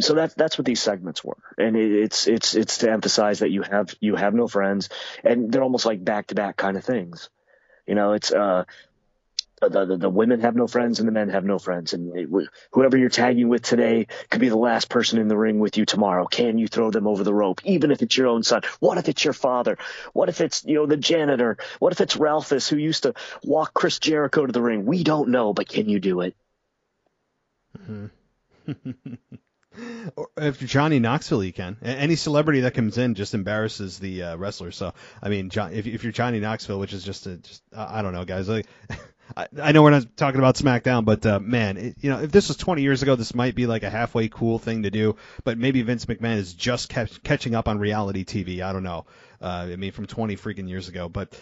so that's what these segments were, and it's to emphasize that you have no friends, and they're almost like back-to-back kind of things. It's the women have no friends and the men have no friends, and whoever you're tagging with today could be the last person in the ring with you tomorrow. Can you throw them over the rope, even if it's your own son? What if it's your father? What if it's the janitor? What if it's Ralphus, who used to walk Chris Jericho to the ring? We don't know, but can you do it? Or if you're Johnny Knoxville, you can. Any celebrity that comes in just embarrasses the wrestler. So I mean, if you're Johnny Knoxville, which is just I don't know, guys. I know we're not talking about SmackDown, but man, if this was 20 years ago, this might be like a halfway cool thing to do. But maybe Vince McMahon is just catching up on reality TV. I don't know. From 20 freaking years ago. But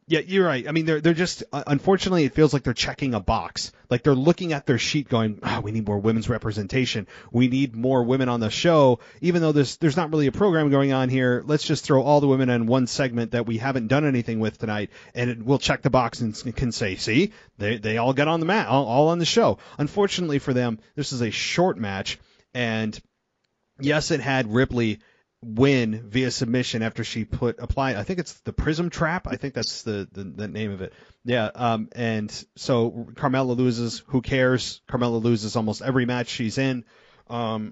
yeah, you're right. I mean, they're just unfortunately, it feels like they're checking a box. Like they're looking at their sheet, going, we need more women's representation. We need more women on the show. Even though there's not really a program going on here, let's just throw all the women in one segment that we haven't done anything with tonight, and we'll check the box and can say, see, they all get on the mat, all on the show. Unfortunately for them, this is a short match, and yes, it had Ripley win via submission after she applied. I think it's the Prism Trap. I think that's the name of it. Yeah. And so Carmella loses. Who cares? Carmella loses almost every match she's in. I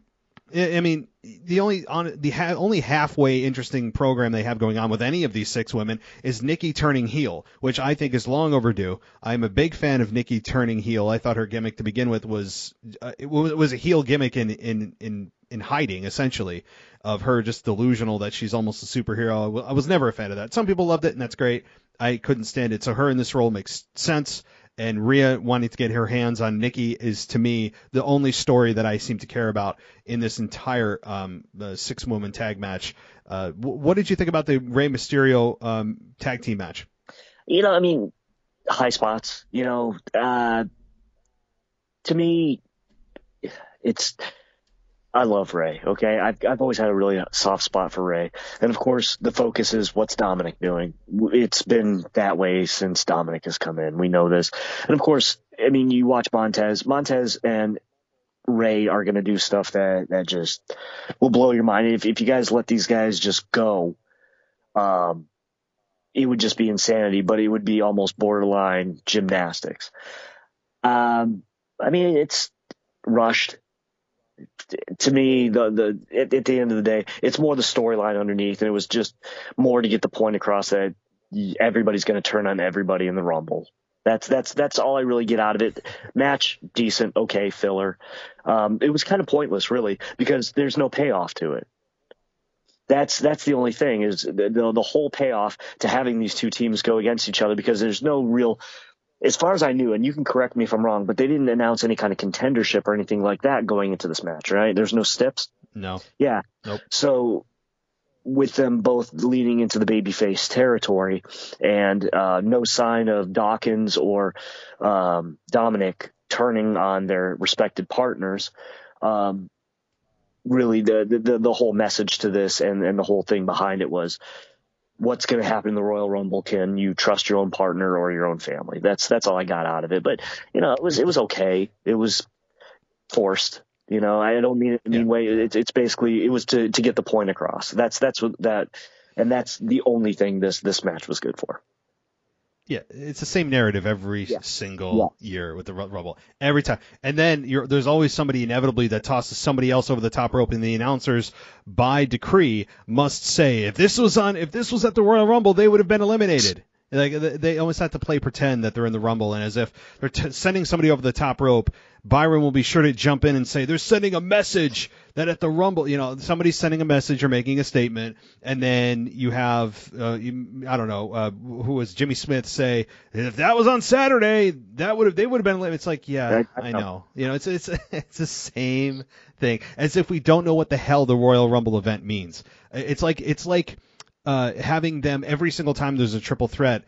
mean, the only halfway interesting program they have going on with any of these 6 women is Nikki turning heel, which I think is long overdue. I'm a big fan of Nikki turning heel. I thought her gimmick to begin with was a heel gimmick in hiding, essentially, of her just delusional that she's almost a superhero. I was never a fan of that. Some people loved it, and that's great. I couldn't stand it. So her in this role makes sense. And Rhea wanting to get her hands on Nikki is, to me, the only story that I seem to care about in this entire 6-woman tag match. What did you think about the Rey Mysterio tag team match? High spots. To me, I love Rey, okay? I've always had a really soft spot for Rey. And, of course, the focus is what's Dominic doing. It's been that way since Dominic has come in. We know this. And, of course, you watch Montez. Montez and Rey are going to do stuff that just will blow your mind. If you guys let these guys just go, it would just be insanity, but it would be almost borderline gymnastics. It's rushed. To me, at the end of the day, it's more the storyline underneath, and it was just more to get the point across that everybody's going to turn on everybody in the Rumble. That's all I really get out of it. Match, decent, okay, filler. It was kind of pointless, really, because there's no payoff to it. That's the only thing, is the whole payoff to having these two teams go against each other, because there's no real, as far as I knew, and you can correct me if I'm wrong, but they didn't announce any kind of contendership or anything like that going into this match, right? There's no steps. No. Yeah. Nope. So with them both leaning into the babyface territory and no sign of Dawkins or Dominic turning on their respected partners, really the whole message to this and the whole thing behind it was, what's going to happen in the Royal Rumble? Can you trust your own partner or your own family? That's all I got out of it. But it was okay. It was forced. I don't mean it in a mean way. It's basically, it was to get the point across. That's what that, and that's the only thing this match was good for. Yeah, it's the same narrative every single year with the Rumble. Every time. And then there's always somebody inevitably that tosses somebody else over the top rope, and the announcers, by decree, must say, if this was at the Royal Rumble, they would have been eliminated. Like, they almost have to play pretend that they're in the Rumble, and as if they're sending somebody over the top rope, Byron will be sure to jump in and say, they're sending a message that at the Rumble, somebody's sending a message or making a statement, and then you have, I don't know, who was Jimmy Smith say, if that was on Saturday, they would have been, it's like, yeah, I know. It's the same thing, as if we don't know what the hell the Royal Rumble event means. It's like having them every single time there's a triple threat,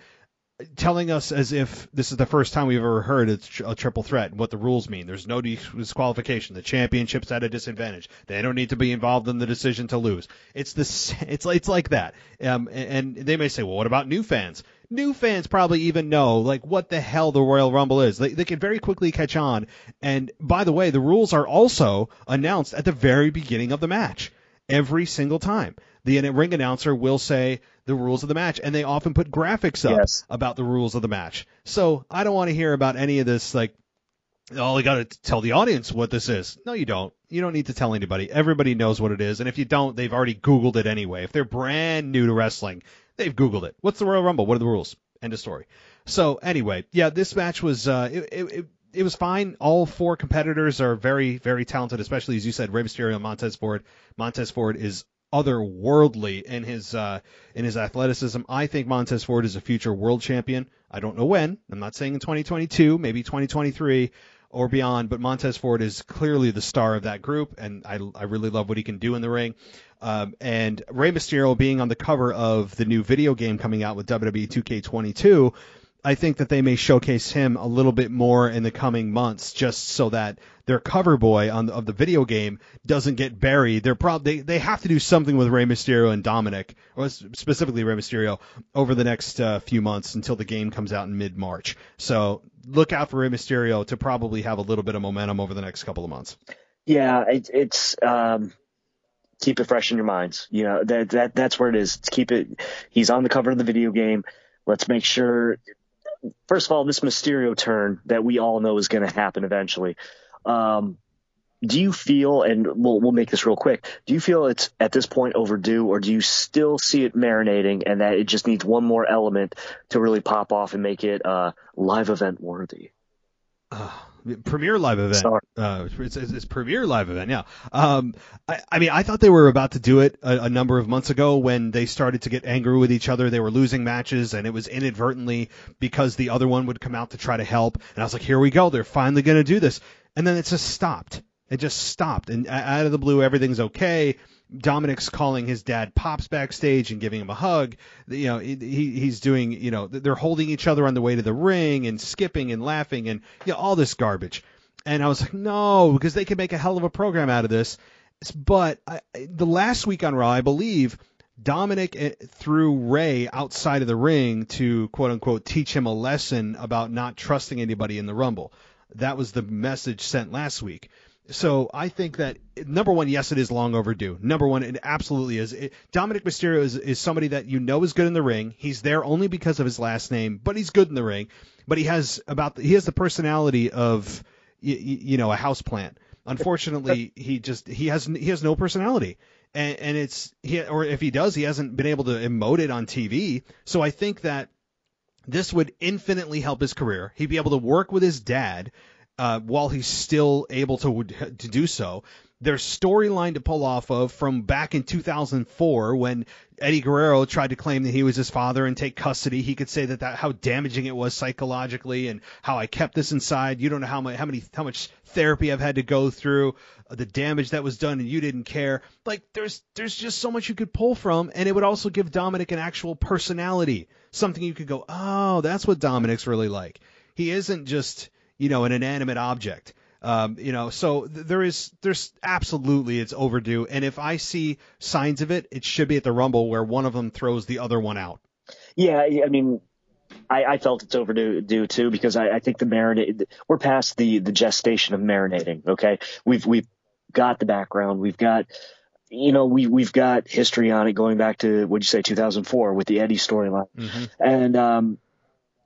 telling us as if this is the first time we've ever heard it's a triple threat and what the rules mean. There's no disqualification. The championship's at a disadvantage. They don't need to be involved in the decision to lose. It's like that. And they may say, well, what about new fans? New fans probably even know, like, what the hell the Royal Rumble is. They can very quickly catch on. And by the way, the rules are also announced at the very beginning of the match. Every single time. The ring announcer will say the rules of the match, and they often put graphics up about the rules of the match. So I don't want to hear about any of this, like, oh, I got to tell the audience what this is. No, you don't. You don't need to tell anybody. Everybody knows what it is, and if you don't, they've already Googled it anyway. If they're brand new to wrestling, they've Googled it. What's the Royal Rumble? What are the rules? End of story. So anyway, yeah, this match was it was fine. All four competitors are very, very talented, especially, as you said, Rey Mysterio and Montez Ford. Montez Ford is otherworldly in his athleticism. I think Montez Ford is a future world champion. I don't know when. I'm not saying in 2022, maybe 2023 or beyond, but Montez Ford is clearly the star of that group, and I really love what he can do in the ring. And Rey Mysterio being on the cover of the new video game coming out with WWE 2K22, I think that they may showcase him a little bit more in the coming months, just so that their cover boy of the video game doesn't get buried. They have to do something with Rey Mysterio and Dominic, or specifically Rey Mysterio, over the next few months until the game comes out in mid-March. So look out for Rey Mysterio to probably have a little bit of momentum over the next couple of months. Yeah, it's keep it fresh in your minds. That's where it is. Keep it. He's on the cover of the video game. Let's make sure. First of all, this Mysterio turn that we all know is going to happen eventually. Do you feel, and we'll make this real quick, do you feel it's at this point overdue, or do you still see it marinating and that it just needs one more element to really pop off and make it live event worthy? Premier live event. It's premier live event. Yeah. I mean, I thought they were about to do it a number of months ago when they started to get angry with each other. They were losing matches, and it was inadvertently because the other one would come out to try to help. And I was like, here we go. They're finally going to do this. And then it just stopped. It just stopped. And out of the blue, everything's okay. Dominic's calling his dad Pops backstage and giving him a hug. He's doing, they're holding each other on the way to the ring and skipping and laughing and all this garbage. And I was like, no, because they could make a hell of a program out of this. But the last week on Raw, I believe Dominic threw Rey outside of the ring to, quote unquote, teach him a lesson about not trusting anybody in the Rumble. That was the message sent last week. So I think that, number one, yes, it is long overdue. Number one, it absolutely is. Dominic Mysterio is somebody that is good in the ring. He's there only because of his last name, but he's good in the ring. But he has the personality of a houseplant. Unfortunately, he has no personality, and or if he does, he hasn't been able to emote it on TV. So I think that this would infinitely help his career. He'd be able to work with his dad while he's still able to do so. there's storyline to pull off of from back in 2004 when Eddie Guerrero tried to claim that he was his father and take custody. He could say that how damaging it was psychologically and how I kept this inside. You don't know how much therapy I've had to go through, the damage that was done, and you didn't care. Like there's just so much you could pull from, and it would also give Dominic an actual personality, something you could go, oh, that's what Dominic's really like. He isn't just an inanimate object. So there's absolutely, it's overdue. And if I see signs of it, it should be at the Rumble where one of them throws the other one out. Yeah, I mean, I felt it's overdue too, because I think we're past the gestation of marinating. Okay. We've got the background. We've got, we've got history on it going back to, what'd you say, 2004 with the Eddie storyline. Mm-hmm. And,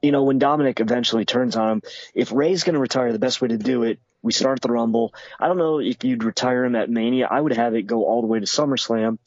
when Dominic eventually turns on him, if Ray's going to retire, the best way to do it, we start at the Rumble. I don't know if you'd retire him at Mania. I would have it go all the way to SummerSlam,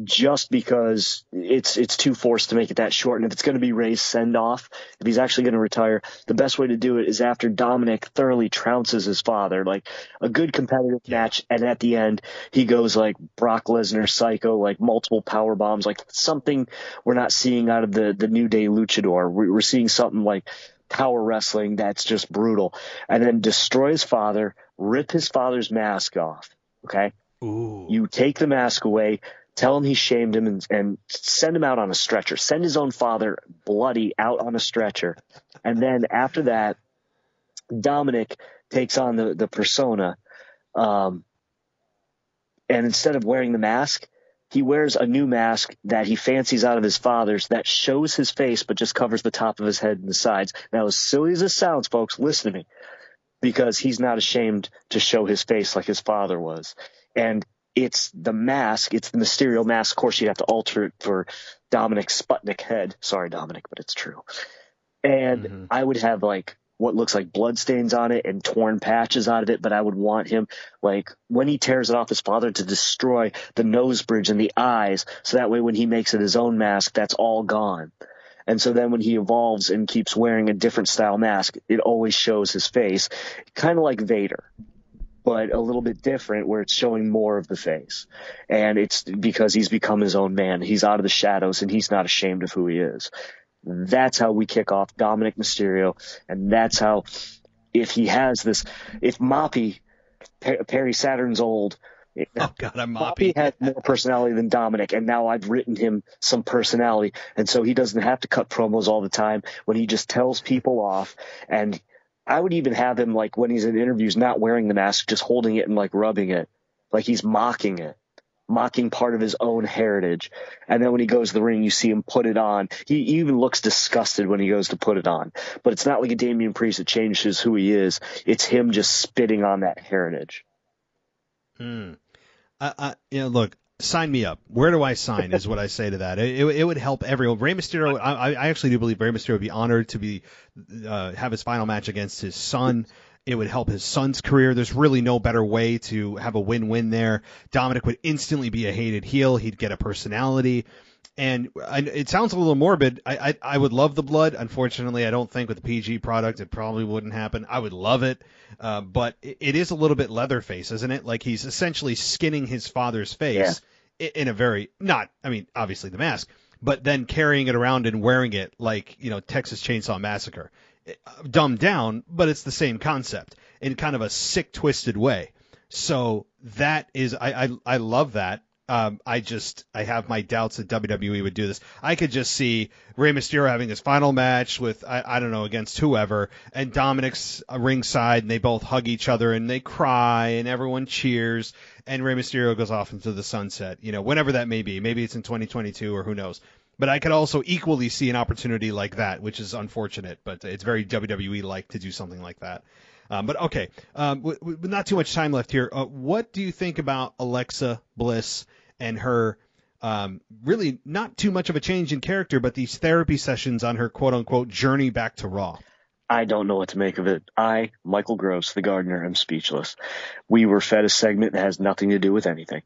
just because it's too forced to make it that short. And if it's going to be Ray's send-off, if he's actually going to retire, the best way to do it is after Dominic thoroughly trounces his father, like a good competitive match. And at the end, he goes like Brock Lesnar psycho, like multiple power bombs, like something we're not seeing out of the New Day luchador. We're seeing something like power wrestling that's just brutal, and then destroy his father, rip his father's mask off. Okay. Ooh. You take the mask away, tell him he shamed him, and send him out on a stretcher. Send his own father bloody out on a stretcher. And then after that, Dominic takes on the persona. And instead of wearing the mask, he wears a new mask that he fancies out of his father's that shows his face but just covers the top of his head and the sides. Now, as silly as it sounds, folks, listen to me, because he's not ashamed to show his face like his father was. And it's the mask. It's the Mysterio mask. Of course, you'd have to alter it for Dominic's Sputnik head. Sorry, Dominic, but it's true. And I would have like what looks like bloodstains on it and torn patches out of it, but I would want him, like, when he tears it off his father, to destroy the nose bridge and the eyes, so that way when he makes it his own mask, that's all gone. And so then when he evolves and keeps wearing a different style mask, it always shows his face, kind of like Vader, but a little bit different, where it's showing more of the face. And it's because he's become his own man. He's out of the shadows, and he's not ashamed of who he is. That's how we kick off Dominic Mysterio. And that's how, if Moppy, Perry Saturn's old, oh God, I'm Moppy. Moppy had more personality than Dominic, and now I've written him some personality. And so he doesn't have to cut promos all the time, when he just tells people off. And I would even have him, like, when he's in interviews, not wearing the mask, just holding it and like rubbing it, like he's mocking it, mocking part of his own heritage. And then when he goes to the ring, you see him put it on. He even looks disgusted when he goes to put it on. But it's not like a Damian Priest that changes who he is. It's him just spitting on that heritage. Look, sign me up. Where do I sign is what I say to that. It would help everyone. Rey Mysterio, I actually do believe Rey Mysterio would be honored to have his final match against his son. It would help his son's career. There's really no better way to have a win-win there. Dominic would instantly be a hated heel. He'd get a personality. And it sounds a little morbid. I would love the blood. Unfortunately, I don't think with the PG product it probably wouldn't happen. I would love it. But it is a little bit Leatherface, isn't it? Like he's essentially skinning his father's face in a very, obviously the mask, but then carrying it around and wearing it like, Texas Chainsaw Massacre. Dumbed down, but it's the same concept in kind of a sick, twisted way. So that is, I love that. I have my doubts that WWE would do this. I could just see Rey Mysterio having his final match with, I don't know, against whoever, and Dominic's ringside, and they both hug each other, and they cry, and everyone cheers, and Rey Mysterio goes off into the sunset, whenever that may be. Maybe it's in 2022, or who knows. But I could also equally see an opportunity like that, which is unfortunate, but it's very WWE-like to do something like that. But okay, with not too much time left here, what do you think about Alexa Bliss and her really not too much of a change in character, but these therapy sessions on her quote-unquote journey back to Raw? I don't know what to make of it. Michael Gross, the gardener, am speechless. We were fed a segment that has nothing to do with anything.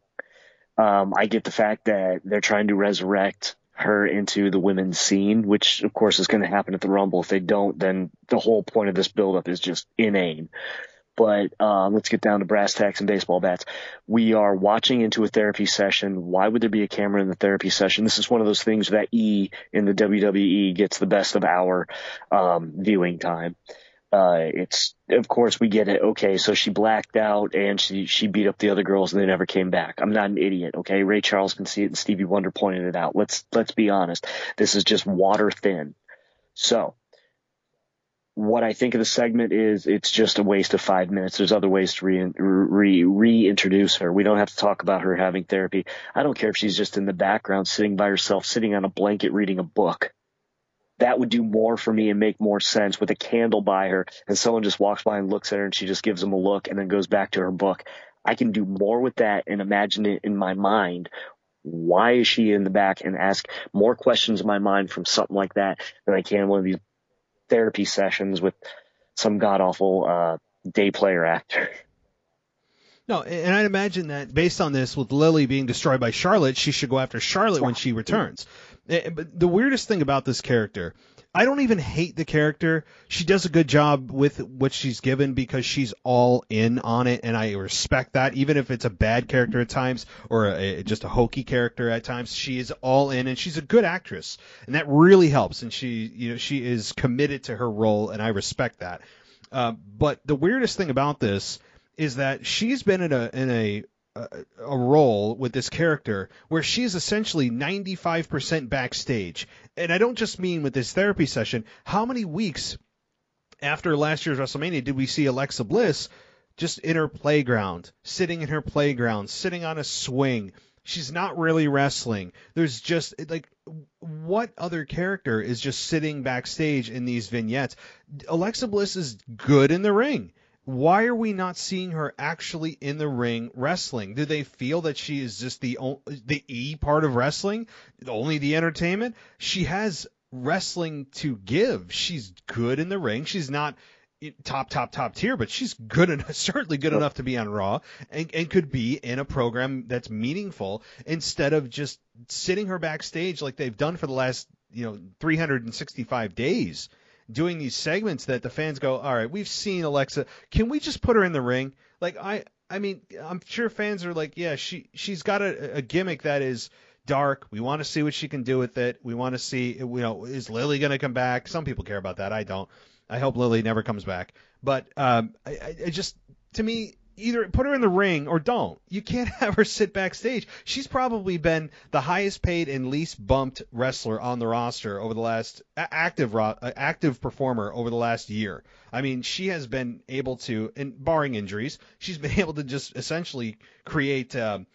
I get the fact that they're trying to resurrect her into the women's scene, which of course is going to happen at the Rumble. If they don't, then the whole point of this buildup is just inane. But let's get down to brass tacks and baseball bats. We are watching into a therapy session. Why would there be a camera in the therapy session? This is one of those things that E in the WWE gets the best of our viewing time. It's, of course, we get it. Okay, so she blacked out and she beat up the other girls and they never came back. I'm not an idiot, okay? Ray Charles can see it and Stevie Wonder pointed it out. Let's be honest. This is just water thin. So what I think of the segment is it's just a waste of 5 minutes. There's other ways to reintroduce her. We don't have to talk about her having therapy. I don't care if she's just in the background sitting by herself, sitting on a blanket reading a book. That would do more for me and make more sense with a candle by her and someone just walks by and looks at her and she just gives them a look and then goes back to her book. I can do more with that and imagine it in my mind. Why is she in the back, and ask more questions in my mind from something like that than I can one of these therapy sessions with some god-awful day player actor. No, and I'd imagine that based on this, with Lily being destroyed by Charlotte, she should go after Charlotte when she returns. But the weirdest thing about this character, I don't even hate the character. She does a good job with what she's given because she's all in on it, and I respect that. Even if it's a bad character at times or just a hokey character at times, she is all in, and she's a good actress, and that really helps. And she is committed to her role, and I respect that. But the weirdest thing about this is that she's been in a role with this character where she's essentially 95% backstage. And I don't just mean with this therapy session. How many weeks after last year's WrestleMania did we see Alexa Bliss just in her playground, sitting in her playground, sitting on a swing? She's not really wrestling. There's just, like, what other character is just sitting backstage in these vignettes? Alexa Bliss is good in the ring. Why are we not seeing her actually in the ring wrestling? Do they feel that she is just the E part of wrestling, only the entertainment? She has wrestling to give. She's good in the ring. She's not top tier, but she's good enough, certainly good enough to be on Raw and could be in a program that's meaningful instead of just sitting her backstage like they've done for the last 365 days. Doing these segments that the fans go, all right, we've seen Alexa. Can we just put her in the ring? Like, I mean, I'm sure fans are like, yeah, she's got a gimmick that is dark. We want to see what she can do with it. We want to see, is Lily going to come back? Some people care about that. I don't. I hope Lily never comes back. But I just, to me, either put her in the ring or don't. You can't have her sit backstage. She's probably been the highest paid and least bumped wrestler on the roster over the last active performer over the last year. I mean, she has been able to, and barring injuries, she's been able to just essentially create like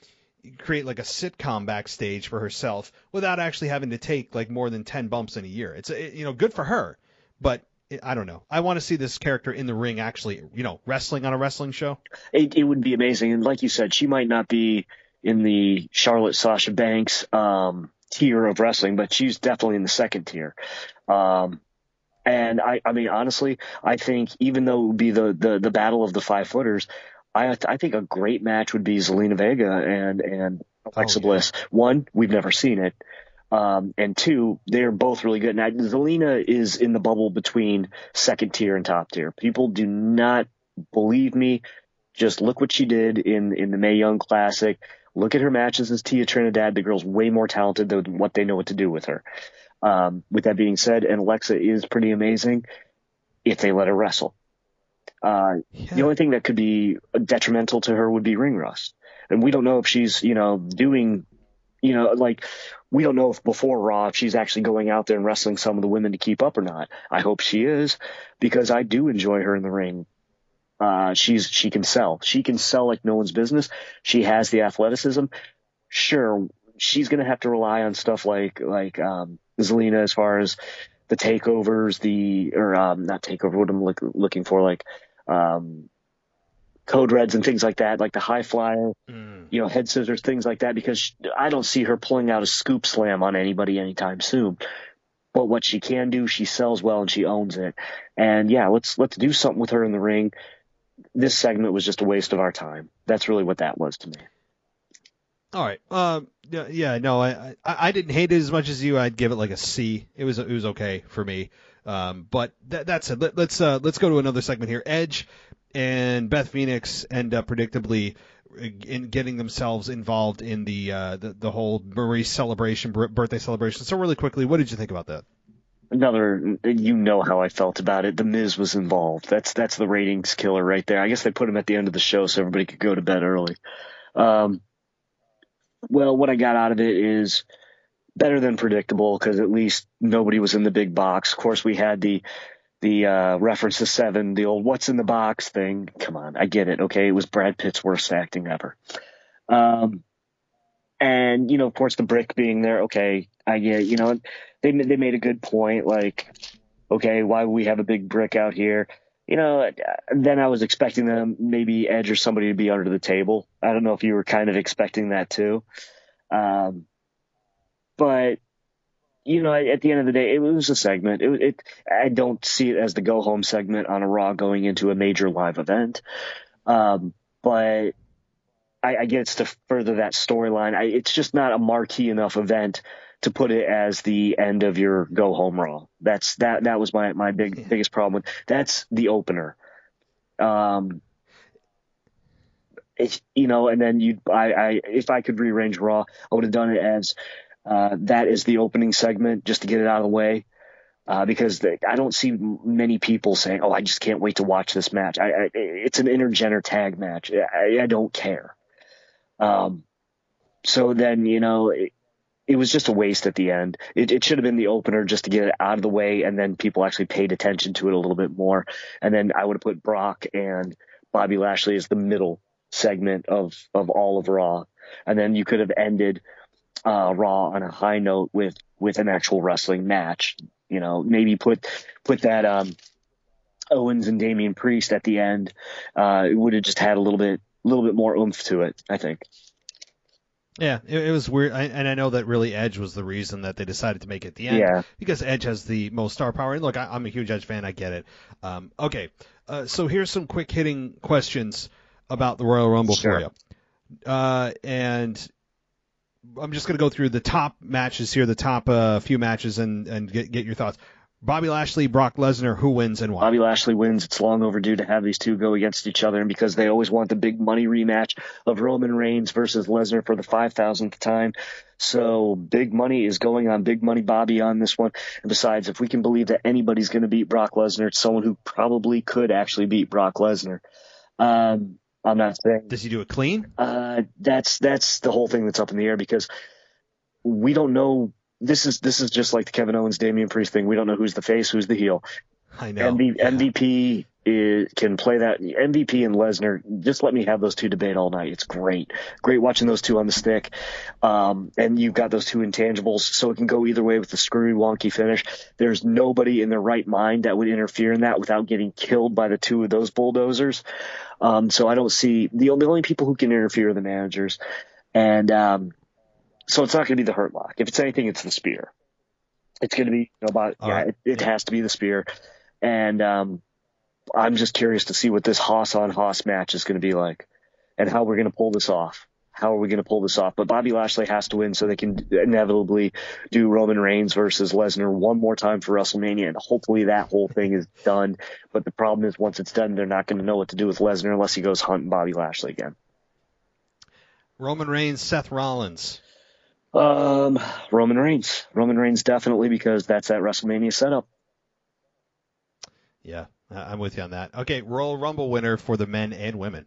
a sitcom backstage for herself without actually having to take like more than 10 bumps in a year. It's good for her, but I don't know. I want to see this character in the ring actually, wrestling on a wrestling show. It would be amazing. And like you said, she might not be in the Charlotte Sasha Banks tier of wrestling, but she's definitely in the second tier. And I mean, honestly, I think even though it would be the battle of the 5-footers, I think a great match would be Zelina Vega and Alexa Bliss. One, we've never seen it. And two, they're both really good. Now, Zelina is in the bubble between second tier and top tier. People do not believe me. Just look what she did in the Mae Young Classic. Look at her matches as Tia Trinidad. The girl's way more talented than what they know what to do with her. With that being said, and Alexa is pretty amazing if they let her wrestle. The only thing that could be detrimental to her would be ring rust. And we don't know if she's, doing, we don't know if before Raw, if she's actually going out there and wrestling some of the women to keep up or not. I hope she is, because I do enjoy her in the ring. She can sell. She can sell like no one's business. She has the athleticism. Sure, she's going to have to rely on stuff like Zelina as far as the takeovers, not takeover, what I'm looking for, like code reds and things like that, like the high flyer, head scissors, things like that, because I don't see her pulling out a scoop slam on anybody anytime soon. But what she can do, she sells well and she owns it. And yeah, let's do something with her in the ring. This segment was just a waste of our time. That's really what that was to me. All right. I didn't hate it as much as you. I'd give it like a C. It was okay for me. But that's it. Let's go to another segment here. Edge and Beth Phoenix end up predictably in getting themselves involved in the whole Maryse celebration, birthday celebration. So really quickly, what did you think about that? You know how I felt about it. The Miz was involved. That's the ratings killer right there. I guess they put him at the end of the show so everybody could go to bed early. Well, what I got out of it is better than predictable because at least nobody was in the big box. Of course, we had the reference to Seven, the old "what's in the box" thing. Come on, I get it. Okay, it was Brad Pitt's worst acting ever. And of course, the brick being there. Okay, I get. They made a good point. Like, okay, why would we have a big brick out here? Then I was expecting them, maybe Edge or somebody to be under the table. I don't know if you were kind of expecting that too. But, at the end of the day, it was a segment. I don't see it as the go-home segment on a Raw going into a major live event. But I get it's to further that storyline. It's just not a marquee enough event to put it as the end of your go-home Raw. That was my biggest problem with that's the opener. And then if I could rearrange Raw, I would have done it as that is the opening segment just to get it out of the way. Because I don't see many people saying, "Oh, I just can't wait to watch this match." It's an intergender tag match. I don't care. So then it was just a waste at the end. It should have been the opener just to get it out of the way, and then people actually paid attention to it a little bit more. And then I would have put Brock and Bobby Lashley as the middle segment of all of Raw, and then you could have ended Raw on a high note with an actual wrestling match. Maybe put that Owens and Damian Priest at the end. It would have just had a little bit more oomph to it, I think. Yeah, it was weird, and I know that really Edge was the reason that they decided to make it at the end, because Edge has the most star power. And look, I'm a huge Edge fan, I get it. Okay, so here's some quick hitting questions about the Royal Rumble for you. And I'm just going to go through the top matches here, the top few matches, and get your thoughts. Bobby Lashley, Brock Lesnar, who wins and why? Bobby Lashley wins. It's long overdue to have these two go against each other, and because they always want the big money rematch of Roman Reigns versus Lesnar for the 5,000th time. So big money is going on Big Money Bobby on this one. And besides, if we can believe that anybody's going to beat Brock Lesnar, it's someone who probably could actually beat Brock Lesnar. I'm not saying. Does he do it clean? That's the whole thing that's up in the air because we don't know. This is just like the Kevin Owens Damian Priest thing. We don't know who's the face, who's the heel. I know. MVP can play that. MVP and Lesnar, just let me have those two debate all night. It's great watching those two on the stick. And you've got those two intangibles, so it can go either way with the screwy, wonky finish. There's nobody in their right mind that would interfere in that without getting killed by the two of those bulldozers. So I don't see the only people who can interfere are the managers. And so it's not going to be the Hurt Lock. If it's anything, it's the spear. It's going to be it has to be the spear. And I'm just curious to see what this Hoss on Hoss match is going to be like and how we're going to pull this off. But Bobby Lashley has to win so they can inevitably do Roman Reigns versus Lesnar one more time for WrestleMania, and hopefully that whole thing is done. But the problem is once it's done, they're not going to know what to do with Lesnar unless he goes hunting Bobby Lashley again. Roman Reigns, Seth Rollins. Roman Reigns definitely, because that's that WrestleMania setup. Yeah, I'm with you on that. Okay, Royal Rumble winner for the men and women.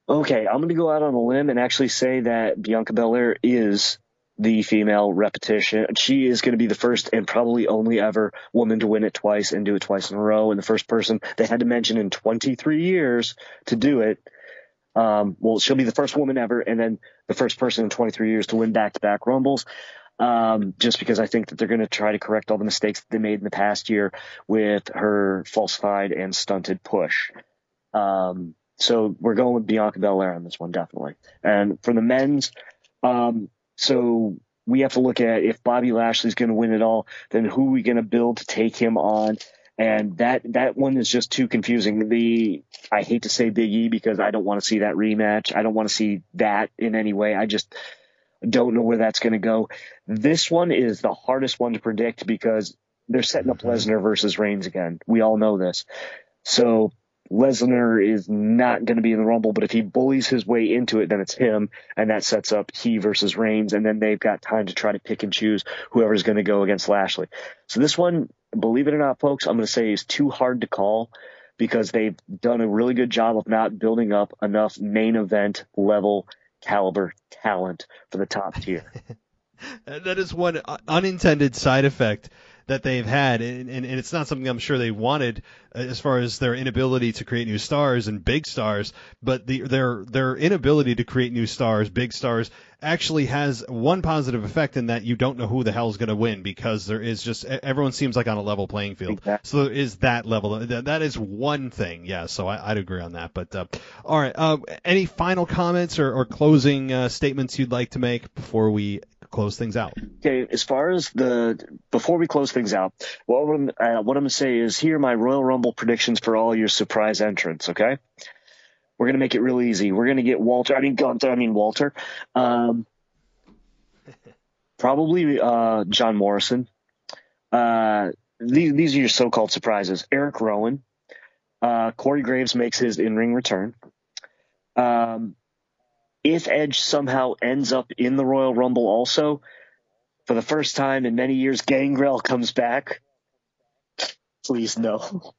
Okay, I'm going to go out on a limb and actually say that Bianca Belair is the female repetition. She is going to be the first and probably only ever woman to win it twice and do it twice in a row, and the first person they had to mention in 23 years to do it. Well, she'll be the first woman ever, and then the first person in 23 years to win back-to-back Rumbles, just because I think that they're going to try to correct all the mistakes that they made in the past year with her falsified and stunted push. So we're going with Bianca Belair on this one, definitely. And for the men's, so we have to look at if Bobby Lashley's going to win it all, then who are we going to build to take him on? And that one is just too confusing. I hate to say Big E because I don't want to see that rematch. I don't want to see that in any way. I just don't know where that's going to go. This one is the hardest one to predict because they're setting up Lesnar versus Reigns again. We all know this. So Lesnar is not going to be in the Rumble, but if he bullies his way into it, then it's him, and that sets up he versus Reigns, and then they've got time to try to pick and choose whoever's going to go against Lashley. So this one, believe it or not, folks, I'm going to say is too hard to call because they've done a really good job of not building up enough main event level caliber talent for the top tier. That is one unintended side effect that they've had, and it's not something I'm sure they wanted as far as their inability to create new stars and big stars, but their inability to create new stars, big stars, actually has one positive effect in that you don't know who the hell is going to win because there is just everyone seems like on a level playing field. Exactly. So there is that level. That is one thing, yeah. So I'd agree on that. But all right, any final comments or closing statements you'd like to make before we close things out? Okay, as far as before we close things out, what I'm going to say is here are my Royal Rumble predictions for all your surprise entrants, okay? We're going to make it real easy. We're going to get Walter. Probably John Morrison. These are your so-called surprises. Eric Rowan. Corey Graves makes his in-ring return. If Edge somehow ends up in the Royal Rumble also, for the first time in many years, Gangrel comes back. Please no.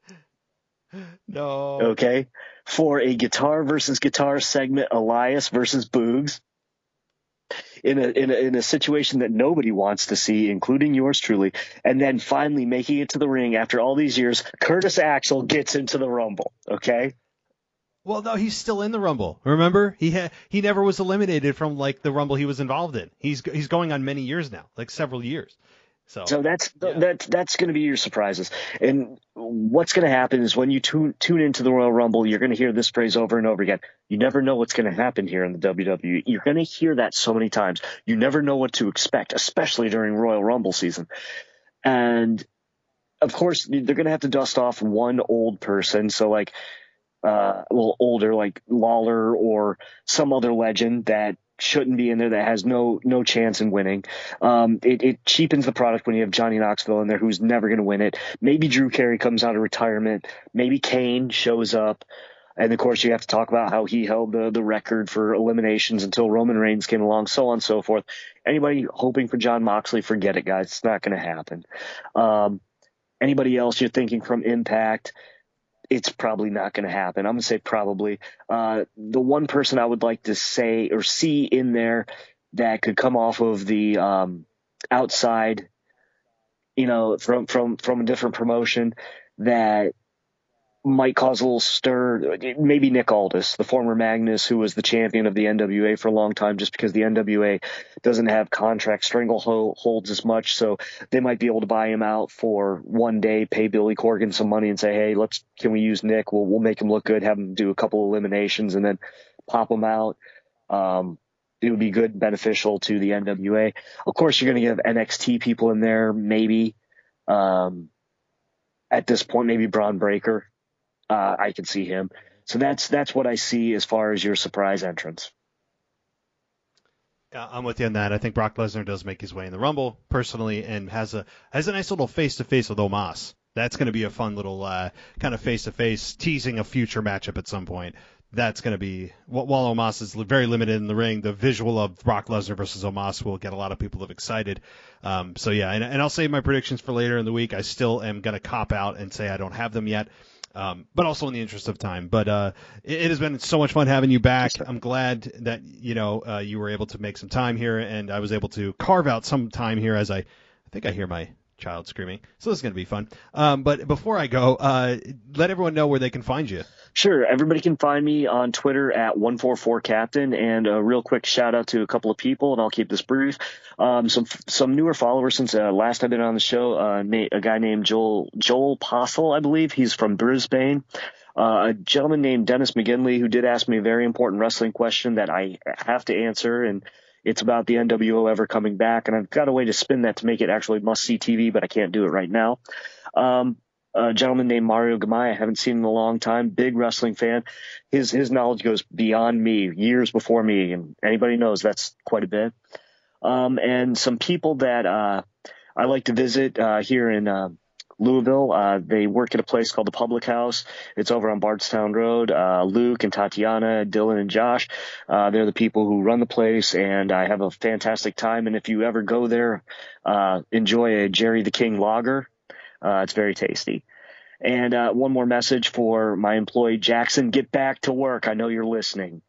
No. Okay. For a guitar versus guitar segment, Elias versus Boogs. In a situation that nobody wants to see, including yours truly, and then finally making it to the ring after all these years, Curtis Axel gets into the Rumble. Okay. Well, no, he's still in the Rumble. Remember, he never was eliminated from like the Rumble he was involved in. He's going on many years now, like several years. So that's going to be your surprises. And what's going to happen is when you tune into the Royal Rumble, you're going to hear this phrase over and over again. You never know what's going to happen here in the WWE. You're going to hear that so many times. You never know what to expect, especially during Royal Rumble season. And of course, they're going to have to dust off one old person. So like, older, like Lawler or some other legend that shouldn't be in there, that has no chance in winning. It cheapens the product when you have Johnny Knoxville in there, who's never going to win it. Maybe Drew Carey comes out of retirement. Maybe Kane shows up. And of course, you have to talk about how he held the record for eliminations until Roman Reigns came along, so on and so forth. Anybody hoping for Jon Moxley, forget it, guys. It's not going to happen. Anybody else you're thinking from Impact, it's probably not going to happen. I'm going to say probably. The one person I would like to say or see in there that could come off of the outside, from a different promotion that might cause a little stir, maybe Nick Aldis, the former Magnus, who was the champion of the NWA for a long time, just because the NWA doesn't have contract strangleholds as much. So they might be able to buy him out for one day, pay Billy Corgan some money and say, hey, can we use Nick? We'll make him look good, have him do a couple eliminations and then pop him out. It would be good, beneficial to the NWA. Of course, you're going to have NXT people in there, maybe. At this point, maybe Braun Breaker. I can see him. So that's what I see as far as your surprise entrance. Yeah, I'm with you on that. I think Brock Lesnar does make his way in the Rumble personally, and has a nice little face-to-face with Omos. That's going to be a fun little kind of face-to-face, teasing a future matchup at some point. That's going to be, while Omos is very limited in the ring, the visual of Brock Lesnar versus Omos will get a lot of people excited. So yeah, and I'll save my predictions for later in the week. I still am going to cop out and say I don't have them yet. But also in the interest of time. But it has been so much fun having you back. I'm glad that you were able to make some time here, and I was able to carve out some time here as I think I hear my child screaming. So this is going to be fun. But before I go, let everyone know where they can find you. Sure. Everybody can find me on Twitter at 144Captain, and a real quick shout out to a couple of people, and I'll keep this brief. Some newer followers since last I've been on the show, a guy named Joel Postle, I believe. He's from Brisbane. A gentleman named Dennis McGinley, who did ask me a very important wrestling question that I have to answer, and it's about the NWO ever coming back, and I've got a way to spin that to make it actually must-see TV, but I can't do it right now. A gentleman named Mario Gamay, I haven't seen in a long time, big wrestling fan. His knowledge goes beyond me, years before me, and anybody knows that's quite a bit. And some people that I like to visit here in Louisville. They work at a place called the Public House. It's over on Bardstown Road. Luke and Tatiana, Dylan and Josh, they're the people who run the place, and I have a fantastic time. And if you ever go there, enjoy a Jerry the King lager. It's very tasty. And one more message for my employee, Jackson. Get back to work. I know you're listening.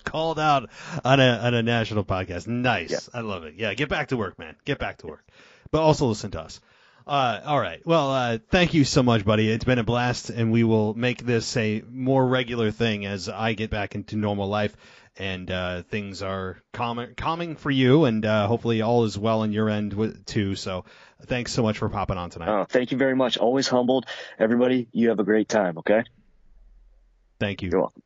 Called out on a national podcast. Nice. Yeah. I love it. Yeah, get back to work, man. Get back to work. But also listen to us. All right. Well, thank you so much, buddy. It's been a blast, and we will make this a more regular thing as I get back into normal life and things are calming for you, and hopefully all is well on your end too. So thanks so much for popping on tonight. Oh, thank you very much. Always humbled. Everybody, you have a great time, okay? Thank you. You're welcome.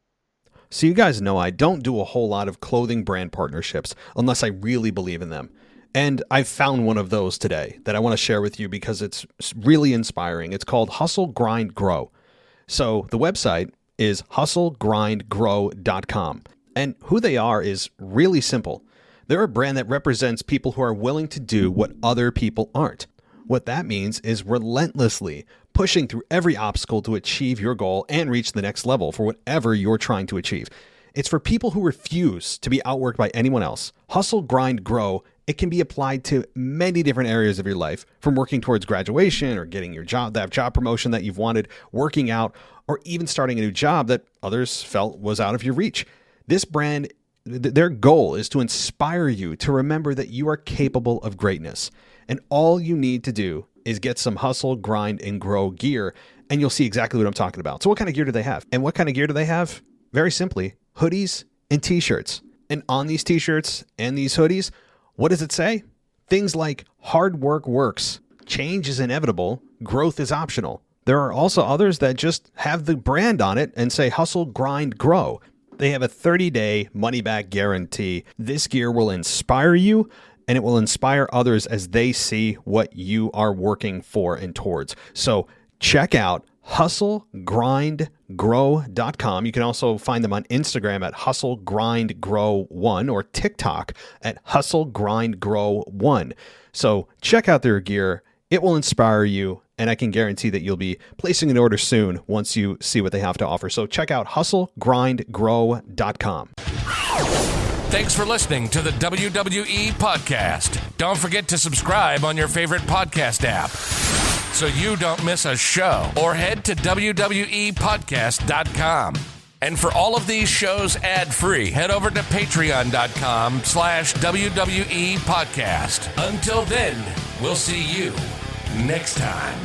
So you guys know I don't do a whole lot of clothing brand partnerships unless I really believe in them. And I've found one of those today that I want to share with you because it's really inspiring. It's called Hustle, Grind, Grow. So the website is hustlegrindgrow.com. And who they are is really simple. They're a brand that represents people who are willing to do what other people aren't. What that means is relentlessly pushing through every obstacle to achieve your goal and reach the next level for whatever you're trying to achieve. It's for people who refuse to be outworked by anyone else. Hustle, Grind, Grow. It can be applied to many different areas of your life, from working towards graduation or getting your job, that job promotion that you've wanted, working out, or even starting a new job that others felt was out of your reach. This brand, their goal is to inspire you to remember that you are capable of greatness. And all you need to do is get some Hustle, Grind, and Grow gear, and you'll see exactly what I'm talking about. So what kind of gear do they have? And what kind of gear do they have? Very simply, hoodies and t-shirts. And on these t-shirts and these hoodies, what does it say? Things like hard work works, change is inevitable, growth is optional. There are also others that just have the brand on it and say Hustle, Grind, Grow. They have a 30-day money-back guarantee. This gear will inspire you, and it will inspire others as they see what you are working for and towards. So check out hustlegrindgrow.com. You can also find them on Instagram at hustlegrindgrow1 or TikTok at hustlegrindgrow1. So check out their gear. It will inspire you, and I can guarantee that you'll be placing an order soon once you see what they have to offer. So check out hustlegrindgrow.com. Thanks for listening to the WWE Podcast. Don't forget to subscribe on your favorite podcast app so you don't miss a show, or head to WWEpodcast.com. And for all of these shows ad-free, head over to patreon.com/WWE Podcast. Until then, we'll see you next time.